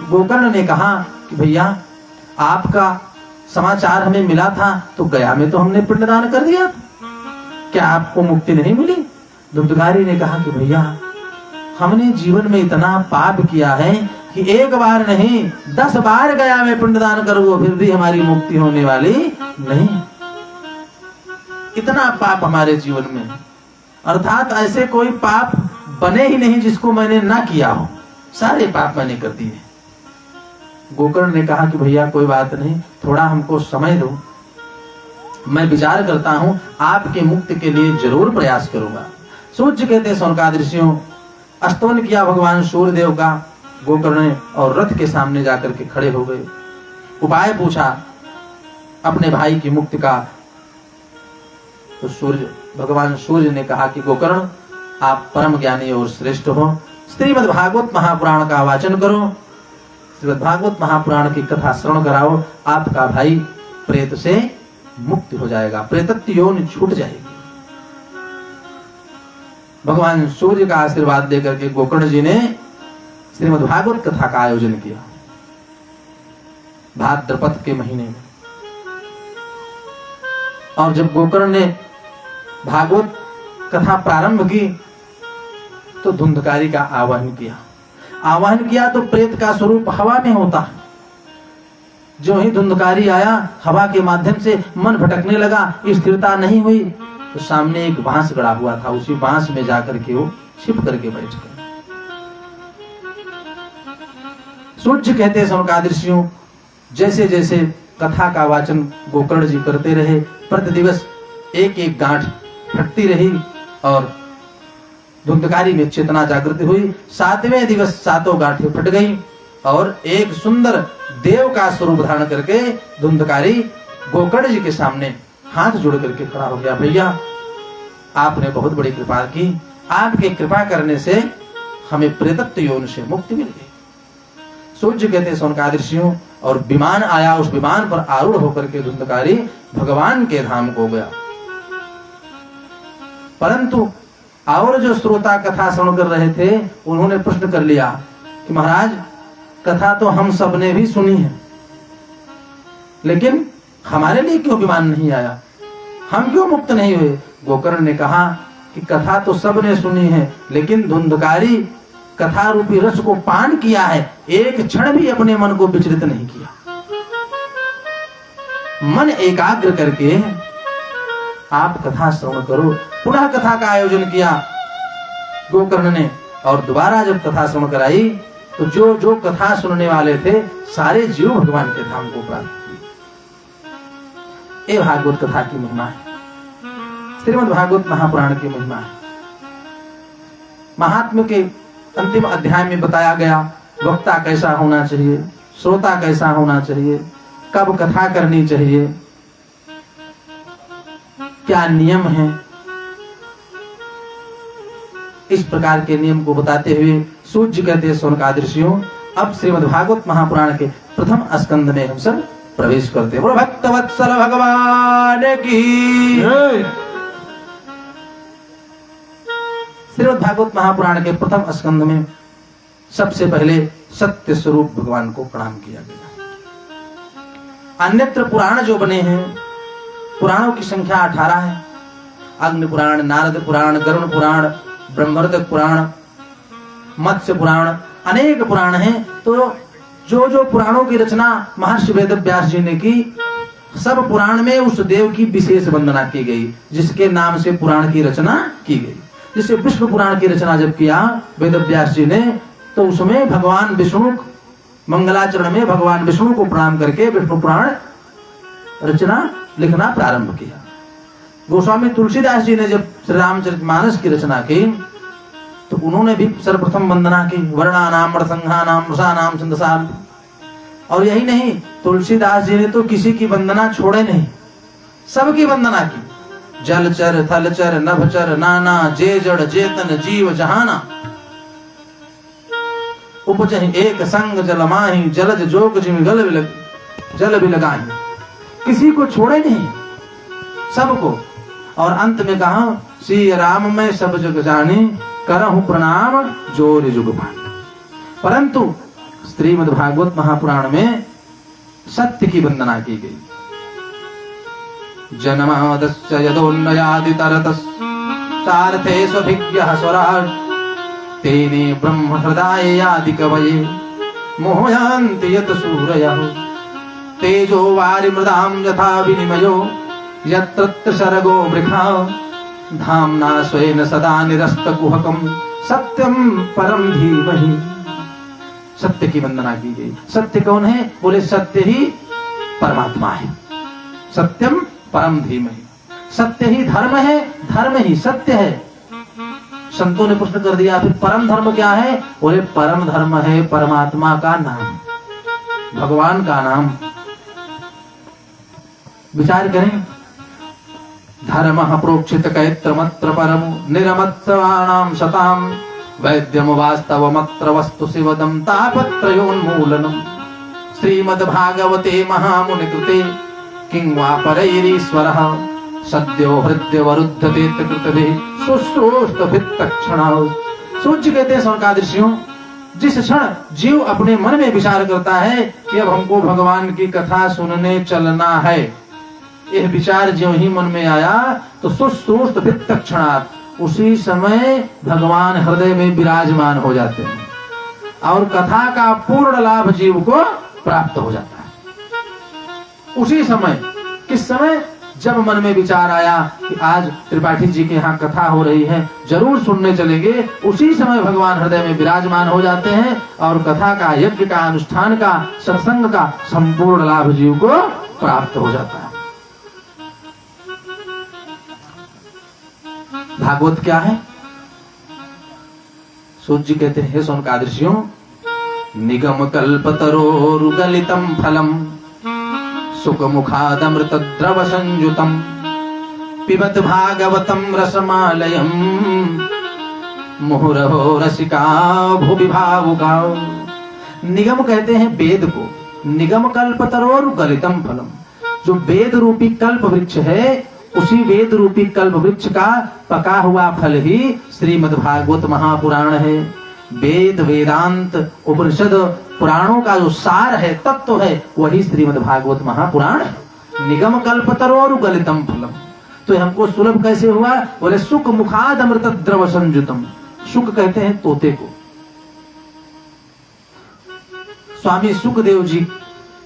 गोकर्ण ने कहा कि भैया आपका समाचार हमें मिला था तो गया में तो हमने पिंडदान कर दिया, क्या आपको मुक्ति नहीं मिली? धुंधकारी ने कहा कि भैया हमने जीवन में इतना पाप किया है कि एक बार नहीं 10 बार गया में पिंडदान करूंगा फिर भी हमारी मुक्ति होने वाली नहीं। इतना पाप हमारे जीवन में, अर्थात ऐसे कोई पाप बने ही नहीं जिसको मैंने ना किया हो, सारे पाप मैंने कर दिए। गोकर्ण ने कहा कि भैया कोई बात नहीं, थोड़ा हमको समय दो, मैं विचार करता हूं, आपके मुक्ति के लिए जरूर प्रयास करूंगा। सूर्य कहते सौनकादि ऋषियों स्तवन किया भगवान सूर्यदेव का गोकर्ण ने, और रथ के सामने जाकर के खड़े हो गए। उपाय पूछा अपने भाई की मुक्ति का, तो भगवान सूर्य ने कहा कि गोकर्ण आप परम ज्ञानी और श्रेष्ठ हो, श्रीमद् भागवत महापुराण का वाचन करो, श्रीमद् भागवत महापुराण की कथा श्रवण कराओ, आपका भाई प्रेत से मुक्त हो जाएगा, प्रेतत्व योनि छूट जाएगी। भगवान सूर्य का आशीर्वाद देकर के गोकर्ण जी ने श्रीमद् भागवत कथा का आयोजन किया भाद्रपद के महीने में। और जब गोकर्ण ने भागवत कथा प्रारंभ की तो धुंधकारी का आवाहन किया तो प्रेत का स्वरूप हवा में होता है। जो ही धुंधकारी आया, हवा के माध्यम से मन भटकने लगा, स्थिरता नहीं हुई, तो सामने एक बांस गड़ा हुआ था, उसी बांस में जाकर के वो छिप करके बैठ गए। सूर्य कहते सौनकादि ऋषियों जैसे जैसे कथा का वाचन गोकर्ण जी करते रहे, प्रति दिवस एक एक गांठ फटती रही और धुंधकारी में चेतना जागृत हुई। 7वें दिवस 7 गांठें फट गई और एक सुंदर देव का स्वरूप धारण करके धुंधकारी गोकर्ण जी के सामने हाथ जोड़ करके खड़ा हो गया। भैया आपने बहुत बड़ी कृपा की, आपके कृपा करने से हमें प्रेतत्व योनि से मुक्ति मिल गई। सूर्य कहते सौनकादि ऋषियों, और विमान आया, उस विमान पर आरूढ़ होकर के धुंधकारी भगवान के धाम को गया। परंतु और जो श्रोता कथा श्रवण कर रहे थे उन्होंने प्रश्न कर लिया कि महाराज कथा तो हम सब ने भी सुनी है, लेकिन हमारे लिए क्यों विमान नहीं आया, हम क्यों मुक्त नहीं हुए? गोकर्ण ने कहा कि कथा तो सब ने सुनी है, लेकिन धुंधकारी कथा रूपी रस को पान किया है, एक क्षण भी अपने मन को विचलित नहीं किया। मन एकाग्र करके आप कथा श्रवण करो। पुनः कथा का आयोजन किया गोकर्ण ने, और दोबारा जब कथा श्रवण कराई तो जो जो कथा सुनने वाले थे सारे जीव भगवान के धाम को प्राप्त किए। ये भागवत कथा की महिमा है, श्रीमद् भागवत महापुराण की महिमा है। महात्म्य के अंतिम अध्याय में बताया गया वक्ता कैसा होना चाहिए, श्रोता कैसा होना चाहिए, कब कथा करनी चाहिए, क्या नियम है। इस प्रकार के नियम को बताते हुए सूर्य कहते सौनकादि ऋषियों, अब श्रीमद् भागवत महापुराण के प्रथम स्कंद में हम सब प्रवेश करते हैं। भक्तवत्सल भगवान की श्रीमद् भागवत महापुराण के प्रथम स्कंद में सबसे पहले सत्य स्वरूप भगवान को प्रणाम किया गया। अन्यत्र पुराण जो बने हैं, पुराणों की संख्या 18 है। अग्नि पुराण, नारद पुराण, गरुड़ पुराण, ब्रह्मवर्धक पुराण, मत्स्य पुराण, अनेक पुराण हैं। तो जो जो पुराणों की रचना महर्षि वेद व्यास जी ने की, सब पुराण में उस देव की विशेष वंदना की गई जिसके नाम से पुराण की रचना की गई। जैसे विष्णु पुराण की रचना जब किया वेद व्यास जी ने, तो उसमें भगवान विष्णु, मंगलाचरण में भगवान विष्णु को प्रणाम करके विष्णु पुराण रचना लिखना प्रारंभ किया। गोस्वामी तुलसीदास जी ने जब श्री रामचरितमानस की रचना की, तो उन्होंने भी सर्वप्रथम वंदना की, वर्णानाम वर्णसंघानाम रसानाम छंदसाम। और यही नहीं, तुलसीदास जी ने तो किसी की वंदना छोड़े नहीं, सबकी वंदना की। जलचर थलचर नभचर नाना, जे जड़ जेतन जीव जहाना, उपजहि एक संग जल माहि, जलज जोग जिमि जल भी लगाही। किसी को छोड़े नहीं, सबको। और अंत में कहा, श्री राम में सब जग जानी, करहु प्रणाम जोर जुग भानी। परंतु श्रीमद् भागवत महापुराण में सत्य की वंदना की गई। जन्मादस्य यदोन्नयादि तरतस् सारथे स्वभिज्ञः स्वराट्, तेने ब्रह्म हृदय आदि कवये मोहयन्ति यत सूरयः, तेजो वारिमृदां यथा विनिमयो यत्र सर्गो मृखा, धाम्ना स्वेन सदा निरस्तकुहकं सत्यम परम धीमहि। सत्य की वंदना की गई। सत्य कौन है? बोले सत्य ही परमात्मा है। सत्यम परम धीमहि। सत्य ही धर्म है, धर्म ही सत्य है। संतों ने प्रश्न कर दिया, फिर परम धर्म क्या है? बोले परम धर्म है परमात्मा का नाम, भगवान का नाम। विचार करें, धर्म प्रोक्षित कैत्र मत्र परम निरमत्सवाणाम शताम, वैद्यम वास्तवमत्र वस्तु शिवदम तापत्रयोन्मूलनम। श्रीमद् भागवते महामुनि कृते किं वा परैरीश्वरः, सद्यो हृदय वरुद्धते कृतभिः शुश्रूषितभित्तक्षणाः। सूर्य कहते हैं स्वर्गादृशियों, जिस क्षण जीव अपने मन में विचार करता है कि अब हमको भगवान की कथा सुनने चलना है, यह विचार जो ही मन में आया तो शुश्रूषितभित्तक्षणात्, उसी समय भगवान हृदय में विराजमान हो जाते हैं और कथा का पूर्ण लाभ जीव को प्राप्त हो जाता है। उसी समय, किस समय? जब मन में विचार आया कि आज त्रिपाठी जी के यहाँ कथा हो रही है, जरूर सुनने चलेंगे, उसी समय भगवान हृदय में विराजमान हो जाते हैं और कथा का, यज्ञ का, अनुष्ठान का, सत्संग का संपूर्ण लाभ जीव को प्राप्त हो जाता है। भागवत क्या है? सूत जी कहते हैं, शौनकादृशियों, निगम कल्पतरोरुगलितम फलम, सुख मुखादमृत द्रव संयुतम, पिबत भागवतम रसमालयम, मुहुरहो रसिका भुवि भावुका। निगम कहते हैं वेद को, निगम कल्पतरोरुगलितम फलम। जो वेद रूपी कल्प वृक्ष है, उसी वेद रूपी कल्प वृक्ष का पका हुआ फल ही श्रीमद् भागवत महापुराण है। वेद, वेदांत, उपनिषद, पुराणों का जो सार है, तत्व है, वही श्रीमद् भागवत महापुराण है। निगम कल्पतरोरुगलितम फलम। तो हमको सुलभ कैसे हुआ? बोले सुख मुखाद अमृत द्रव संयुतम। सुख कहते हैं तोते को। स्वामी सुखदेव जी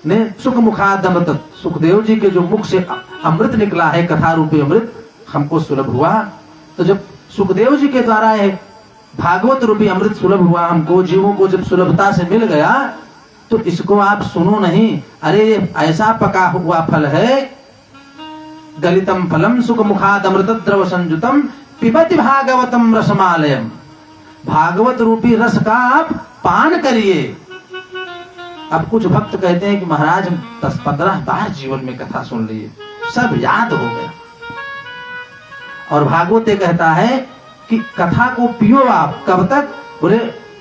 ने सुख मुखाद अमृत, सुखदेव जी के जो मुख से अमृत निकला है, कथा रूपी अमृत, हमको सुलभ हुआ। तो जब सुखदेव जी के द्वारा है भागवत रूपी अमृत सुलभ हुआ हमको, जीवों को जब सुलभता से मिल गया, तो इसको आप सुनो नहीं, अरे ऐसा पका हुआ फल है, गलितम फलम सुख मुखाद अमृत द्रव संयुतम, पिबति भागवतम रसमालयम। भागवत रूपी रस का आप पान करिए। अब कुछ भक्त कहते हैं कि महाराज 10-15 बार जीवन में कथा सुन लिए, सब याद हो गया। और भागवत ये कहता है कि कथा को पियो आप, कब तक? बोले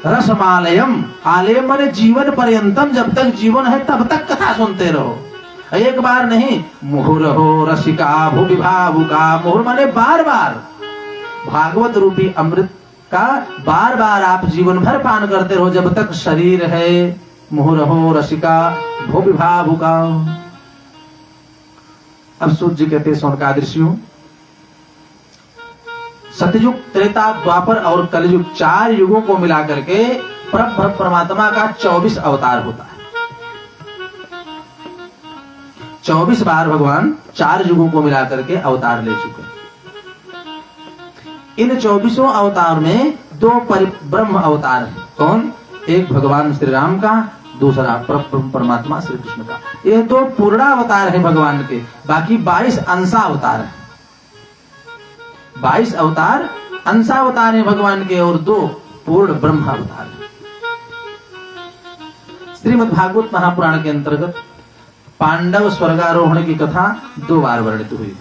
रसमालयम। आलयम माने जीवन पर्यंतम, जब तक जीवन है तब तक कथा सुनते रहो, एक बार नहीं। मुहुरहो रसिका भुवि भावुका। मुहुर माने बार बार। भागवत रूपी अमृत का बार बार आप जीवन भर पान करते रहो, जब तक शरीर है। मुहुरहो रसिका भुवि भावुका। अब सूत जी कहते हैं, शौनकादृशियों, सतयुग, त्रेता, द्वापर और कलयुग 4 युगों को मिलाकर के परम परमात्मा का 24 अवतार होता है। 24 बार भगवान 4 युगों को मिलाकर के अवतार ले चुके हैं। इन 24 अवतार में 2 ब्रह्म अवतार हैं। कौन? एक भगवान श्री राम का, दूसरा परमात्मा श्री कृष्ण का। ये 2 पूर्णावतार है भगवान के, बाकी 22 अंशावतार है। 22 अवतार अंशावतार है भगवान के और 2 पूर्ण ब्रह्म अवतार है। श्रीमद् भागवत महापुराण के अंतर्गत पांडव स्वर्गारोहण की कथा 2 बार वर्णित हुई।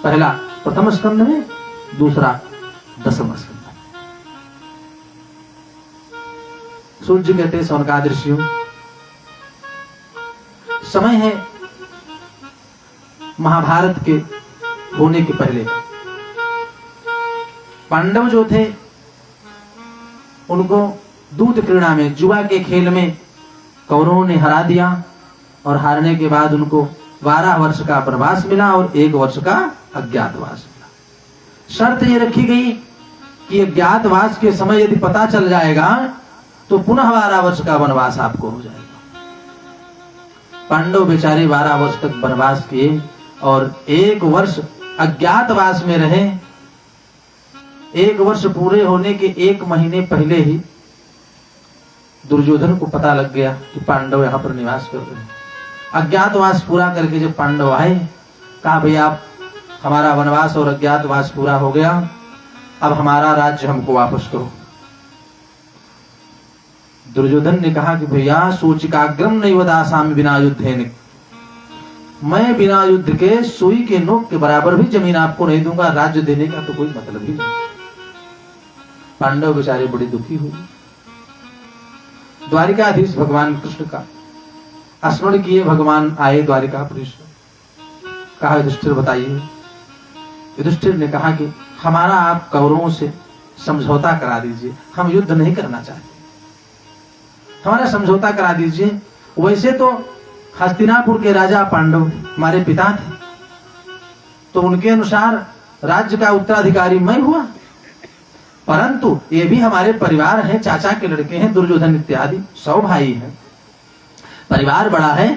पहला प्रथम स्कंध में, दूसरा 10वें स्कंध में। सूर्य कहते सौनकादृश्यों, समय है महाभारत के होने के पहले। पांडव जो थे उनको दूत क्रीड़ा में, जुआ के खेल में कौरवों ने हरा दिया और हारने के बाद उनको 12 वर्ष का वनवास मिला और 1 वर्ष का अज्ञातवास मिला। शर्त ये रखी गई कि अज्ञातवास के समय यदि पता चल जाएगा तो पुनः 12 वर्ष का वनवास आपको हो जाएगा। पांडव बेचारे 12 वर्ष तक वनवास किए और 1 वर्ष अज्ञातवास में रहे। 1 वर्ष पूरे होने के 1 महीने पहले ही दुर्योधन को पता लग गया कि पांडव यहाँ पर निवास कर रहे हैं। अज्ञातवास पूरा करके जब पांडव आए, कहा भैया आप हमारा वनवास और अज्ञातवास पूरा हो गया, अब हमारा राज्य हमको वापस करो। दुर्योधन ने कहा कि भैया सूचिकाग्रम नैव दासामि बिना युद्धेन, मैं बिना युद्ध के सुई के नोक के बराबर भी जमीन आपको नहीं दूंगा, राज्य देने का तो कोई मतलब ही नहीं। पांडव बेचारे बड़ी दुखी हुए। द्वारिकाधीश भगवान कृष्ण का स्मरण किए, भगवान आए द्वारिकापुरीश। कहा युधिष्ठिर बताइए। युधिष्ठिर ने कहा कि हमारा आप कौरवों से समझौता करा दीजिए, हम युद्ध नहीं करना चाहते, हमारा समझौता करा दीजिए। वैसे तो हस्तिनापुर के राजा पांडव हमारे पिता थे, तो उनके अनुसार राज्य का उत्तराधिकारी मैं हुआ, परंतु ये भी हमारे परिवार हैं, चाचा के लड़के हैं दुर्योधन इत्यादि, 100 भाई हैं, परिवार बड़ा है,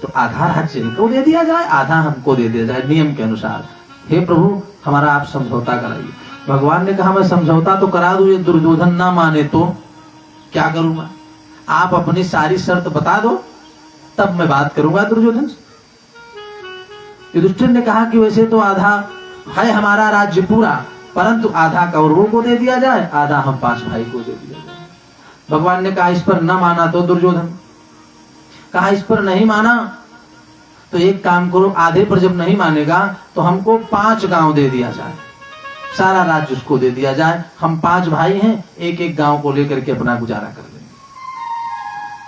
तो आधा राज्य इनको दे दिया जाए, आधा हमको दे दिया जाए नियम के अनुसार। हे प्रभु हमारा आप समझौता कराइए। भगवान ने कहा मैं समझौता तो करा दूं, ये दुर्योधन ना माने तो क्या करूंगा? आप अपनी सारी शर्त बता दो, तब मैं बात करूंगा दुर्योधन से। युधिष्ठिर ने कहा कि वैसे तो आधा है हमारा राज्य पूरा, परंतु आधा कौरवों को दे दिया जाए, आधा हम 5 भाई को दे दिया जाए। भगवान ने कहा इस पर न माना तो दुर्योधन, कहा इस पर नहीं माना तो एक काम करो, आधे पर जब नहीं मानेगा तो हमको 5 गांव दे दिया जाए, सारा राज्य उसको दे दिया जाए, हम 5 भाई हैं, एक एक गांव को लेकर के अपना गुजारा कर लेंगे।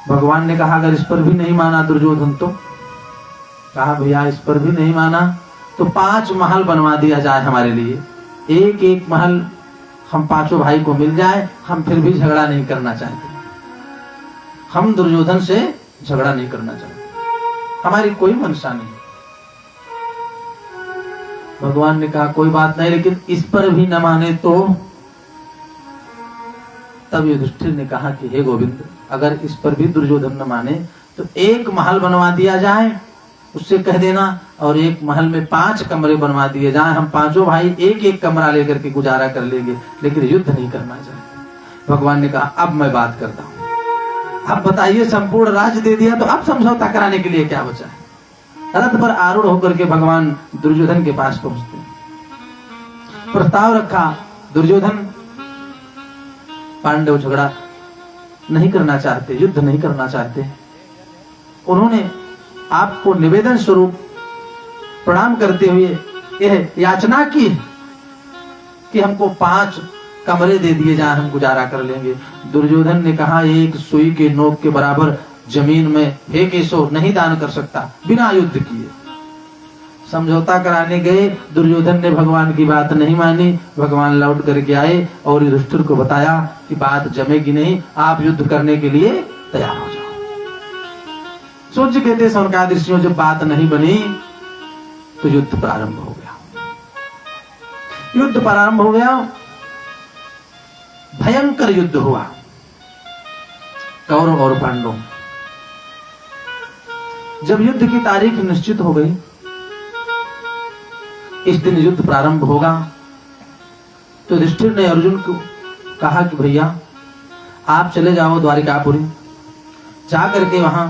भगवान ने कहा अगर इस पर भी नहीं माना दुर्योधन तो, कहा भैया इस पर भी नहीं माना तो 5 महल बनवा दिया जाए हमारे लिए, एक एक महल हम 5 भाई को मिल जाए, हम फिर भी झगड़ा नहीं करना चाहते, हम दुर्योधन से झगड़ा नहीं करना चाहते, हमारी कोई मंशा नहीं। भगवान ने कहा कोई बात नहीं, लेकिन इस पर भी न माने तो। तब युधिष्ठिर ने कहा कि हे गोविंद, अगर इस पर भी दुर्योधन न माने तो एक महल बनवा दिया जाए, उससे कह देना, और एक महल में 5 कमरे बनवा दिए जाए, हम 5 भाई एक एक कमरा लेकर के गुजारा कर लेंगे, लेकिन युद्ध नहीं करना चाहते। भगवान ने कहा अब मैं बात करता हूं, अब बताइए संपूर्ण राज्य दे दिया तो अब समझौता कराने के लिए क्या बचा है? रथ पर आरूढ़ होकर के भगवान दुर्योधन के पास पहुंचते हैं, प्रस्ताव रखा। दुर्योधन पांडव झगड़ा नहीं करना चाहते, युद्ध नहीं करना चाहते, उन्होंने आपको निवेदन स्वरूप प्रणाम करते हुए यह याचना की कि हमको 5 कमरे दे दिए जाए, हम गुजारा कर लेंगे। दुर्योधन ने कहा एक सुई के नोक के बराबर जमीन में हे केशव नहीं दान कर सकता बिना युद्ध किए। समझौता कराने गए, दुर्योधन ने भगवान की बात नहीं मानी। भगवान लौट करके आए और युधिष्ठिर को बताया कि बात जमेगी नहीं, आप युद्ध करने के लिए तैयार हो जाओ। सूर्य कहते सौनकादृश्यों जब बात नहीं बनी तो युद्ध प्रारंभ हो गया। युद्ध प्रारंभ हो गया, भयंकर युद्ध हुआ कौरव और पांडव। जब युद्ध की तारीख निश्चित हो गई, इस दिन युद्ध प्रारंभ होगा, तो युधिष्ठिर ने अर्जुन को कहा कि भैया आप चले जाओ द्वारिकापुरी, जा करके वहां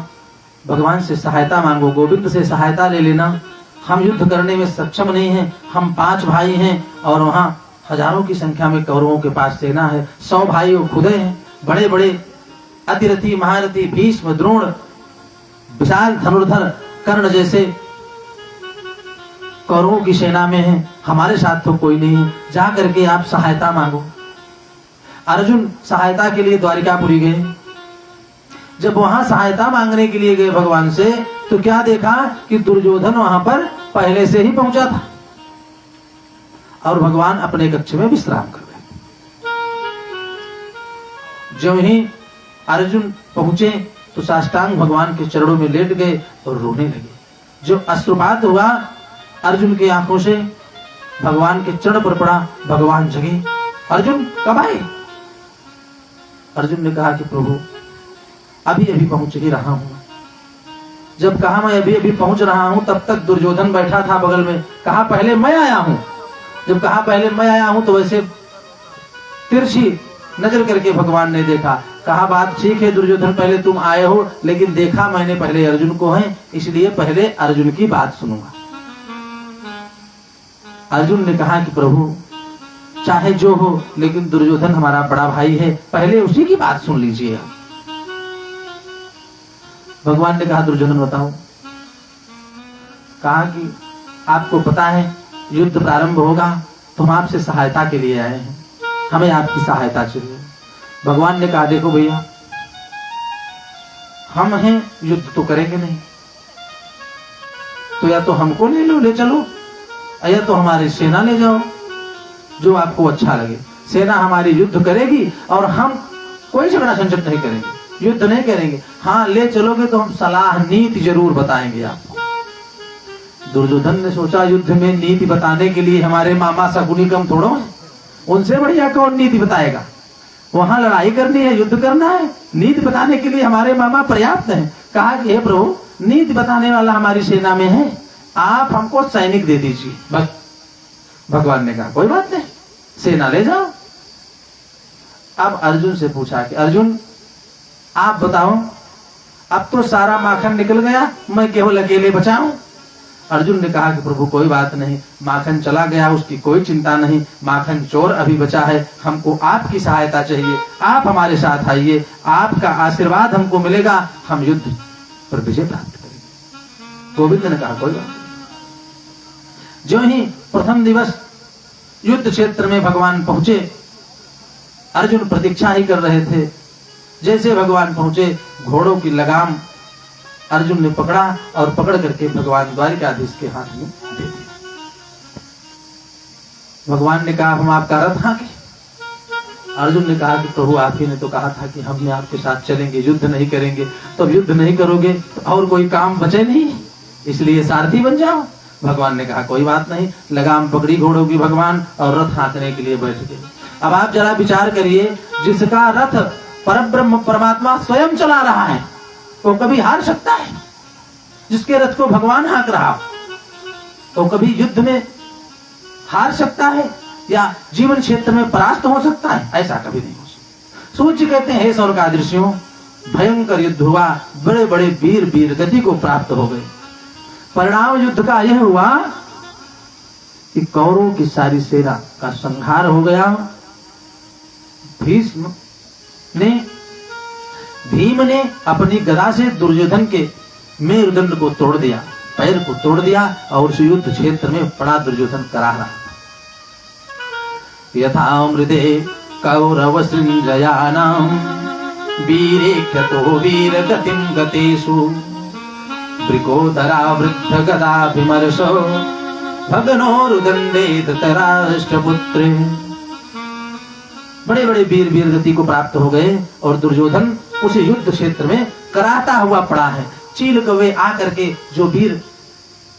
भगवान से सहायता मांगो, गोविंद से सहायता ले लेना। हम युद्ध करने में सक्षम नहीं हैं, हम 5 भाई हैं और वहां हजारों की संख्या में कौरवों के पास सेना है। 100 भाई वो खुदे हैं, बड़े बड़े अतिरथी महारथी भीष्म द्रोण विशाल धनुर्धर कर्ण जैसे कौरवों की सेना में हैं, हमारे साथ तो कोई नहीं है, जा करके आप सहायता मांगो। अर्जुन सहायता के लिए द्वारिकापुरी गए। जब वहां सहायता मांगने के लिए गए भगवान से, तो क्या देखा कि दुर्योधन वहां पर पहले से ही पहुंचा था और भगवान अपने कक्ष में विश्राम कर रहे। जब ही अर्जुन पहुंचे तो साष्टांग भगवान के चरणों में लेट गए और रोने लगे। जो अश्रुपात हुआ अर्जुन की आंखों से, भगवान के चरण पर पड़ा। भगवान जगे, अर्जुन कब आए? अर्जुन ने कहा कि प्रभु अभी अभी पहुंच ही रहा हूं। जब कहा मैं अभी अभी पहुंच रहा हूं, तब तक दुर्योधन बैठा था बगल में। कहा पहले मैं आया हूं। जब कहा पहले मैं आया हूं, तो वैसे तिरछी नजर करके भगवान ने देखा। कहा बात ठीक है दुर्योधन, पहले तुम आए हो, लेकिन देखा मैंने पहले अर्जुन को है, इसलिए पहले अर्जुन की बात सुनूंगा। अर्जुन ने कहा कि प्रभु चाहे जो हो, लेकिन दुर्योधन हमारा बड़ा भाई है, पहले उसी की बात सुन लीजिए। भगवान ने कहा दुर्योधन बताओ। कहा कि आपको पता है युद्ध प्रारंभ होगा, तो हम आपसे सहायता के लिए आए हैं, हमें आपकी सहायता चाहिए। भगवान ने कहा देखो भैया, हम हैं, युद्ध तो करेंगे नहीं, तो या तो हमको ले लो, ले चलो, या तो हमारी सेना ले जाओ, जो आपको अच्छा लगे। सेना हमारी युद्ध करेगी और हम कोई झगड़ा झंझट नहीं करेंगे, युद्ध नहीं करेंगे। हाँ ले चलोगे तो हम सलाह नीति जरूर बताएंगे आपको। दुर्योधन ने सोचा युद्ध में नीति बताने के लिए हमारे मामा शकुनी कम थोड़ो है, उनसे बढ़िया कौन नीति बताएगा। वहां लड़ाई करनी है, युद्ध करना है, नीति बताने के लिए हमारे मामा पर्याप्त हैं। कहा कि हे प्रभु नीति बताने वाला हमारी सेना में है, आप हमको सैनिक दे दीजिए बस। भगवान ने कहा कोई बात नहीं, सेना ले जाओ। अब अर्जुन से पूछा कि अर्जुन आप बताओ, अब तो सारा माखन निकल गया, मैं केवल अकेले बचा हूं। अर्जुन ने कहा कि प्रभु कोई बात नहीं, माखन चला गया उसकी कोई चिंता नहीं, माखन चोर अभी बचा है, हमको आपकी सहायता चाहिए, आप हमारे साथ आइए, आपका आशीर्वाद हमको मिलेगा, हम युद्ध पर विजय प्राप्त करेंगे। गोविंद ने कहा कोई बात नहीं। जो ही प्रथम दिवस युद्ध क्षेत्र में भगवान पहुंचे, अर्जुन प्रतीक्षा ही कर रहे थे। जैसे भगवान पहुंचे, घोड़ों की लगाम अर्जुन ने पकड़ा और पकड़ करके भगवान द्वारिकाधीश के हाथ में दे दिया। भगवान ने कहा हम आपका रथ हाँके। अर्जुन ने कहा कि प्रभु आप ही ने तो कहा था कि हम आपके साथ चलेंगे, युद्ध नहीं करेंगे। तो युद्ध नहीं करोगे तो और कोई काम बचे नहीं, इसलिए सारथी बन जाओ। भगवान ने कहा कोई बात नहीं। लगाम पकड़ी घोड़ों की भगवान और रथ हाँकने के लिए बैठ गए। अब आप जरा विचार करिए, जिसका रथ परब्रह्म परमात्मा स्वयं चला रहा है वो कभी हार सकता है? जिसके रथ को भगवान हाँक रहा तो कभी युद्ध में हार सकता है या जीवन क्षेत्र में परास्त हो सकता है? ऐसा कभी नहीं हो सकता। सूर्य कहते हैं हे स्वर्गादृश्यों, भयंकर युद्ध हुआ, बड़े बड़े वीर वीर गति को प्राप्त हो गए। परिणाम युद्ध का यह हुआ कि कौरवों की सारी सेना का संहार हो गया। भीम ने अपनी गदा से दुर्योधन के मेरुदंड को तोड़ दिया, पैर को तोड़ दिया और उस युद्ध क्षेत्र में पड़ा दुर्योधन करा रहा। यथा मृदे कौरव सृंजयानां वीरे ख्यातो वीर गतिं गतेषु वृकोदरा वृद्ध गदा विमर्शो भगनो रुदंडे धृतराष्ट्रपुत्रे। बड़े बड़े वीर वीर गति को प्राप्त हो गए और दुर्योधन उस युद्ध क्षेत्र में कराहता हुआ पड़ा है। चील कौवे आकर के जो वीर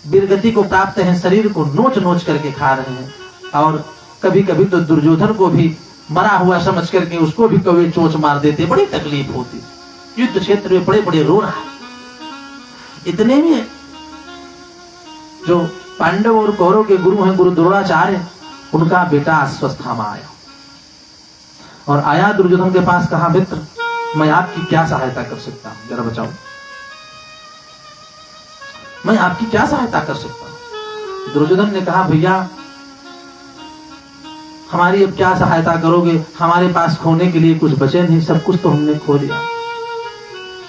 वीर गति को प्राप्त हैं, शरीर को नोच नोच करके खा रहे हैं और कभी कभी तो दुर्योधन को भी मरा हुआ समझ करके उसको भी कभी चोंच मार देते, बड़ी तकलीफ होती। युद्ध क्षेत्र में बड़े बड़े रो रहा है। इतने में जो पांडव और कौरव के गुरु हैं, गुरु द्रोणाचार्य, उनका बेटा अश्वत्थामा आया और आया दुर्योधन के पास, कहा मित्र मैं आपकी क्या सहायता कर सकता हूं, जरा बचाओ, मैं आपकी क्या सहायता कर सकता हूं। दुर्योधन ने कहा भैया हमारी अब क्या सहायता करोगे, हमारे पास खोने के लिए कुछ बचे नहीं, सब कुछ तो हमने खो लिया,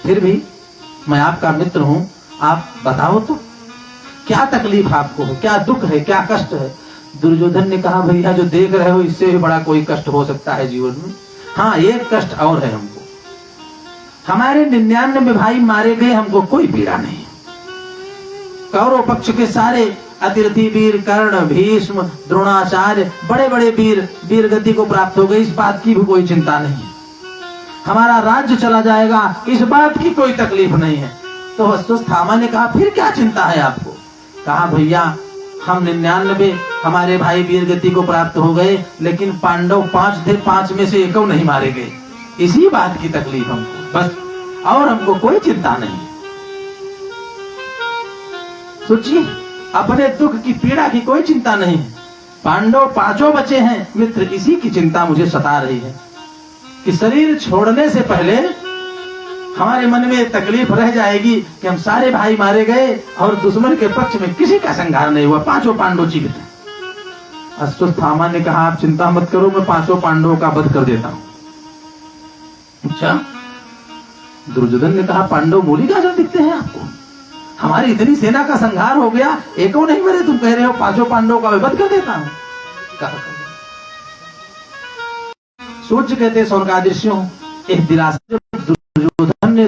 फिर भी मैं आपका मित्र हूं, आप बताओ तो क्या तकलीफ आपको है, क्या दुख है, क्या कष्ट है। दुर्योधन ने कहा भैया जो देख रहे हो इससे भी बड़ा कोई कष्ट हो सकता है जीवन में। हाँ एक कष्ट और है हमको, हमारे 99 भाई मारे गए, हमको कोई पीड़ा नहीं। कौरव पक्ष के सारे अतिरथी वीर कर्ण, भीष्म, द्रोणाचार्य, बड़े बड़े वीर गति को प्राप्त हो गए, इस बात की भी कोई चिंता नहीं है। हमारा राज्य चला जाएगा, इस बात की कोई तकलीफ नहीं है। तो अश्वत्थामा ने कहा फिर क्या चिंता है आपको। कहा भैया हम 99 हमारे भाई वीर गति को प्राप्त हो गए, लेकिन पांडव 5 थे, 5 में से एक नहीं मारे गए, इसी बात की तकलीफ हमको, बस और हमको कोई चिंता नहीं। सोचिए अपने दुख की पीड़ा की कोई चिंता नहीं है। पांडव 5 बचे हैं मित्र, इसी की चिंता मुझे सता रही है कि शरीर छोड़ने से पहले हमारे मन में तकलीफ रह जाएगी कि हम सारे भाई मारे गए और दुश्मन के पक्ष में किसी का संहार नहीं हुआ, 5 पांडव जीवित हैं। अश्वत्थामा ने कहा आप चिंता मत करो, मैं 5 पांडवों का वध कर देता हूं। अच्छा, दुर्योधन ने कहा पांडव मूली गाजर दिखते हैं आपको, हमारी इतनी सेना का संहार हो गया, एको नहीं मरे, तुम कह रहे हो 5 पांडवों का वध कर देता हूं। सूर्य कहते स्वर्गादृश्यों, एक दिलासा दुर्योधन ने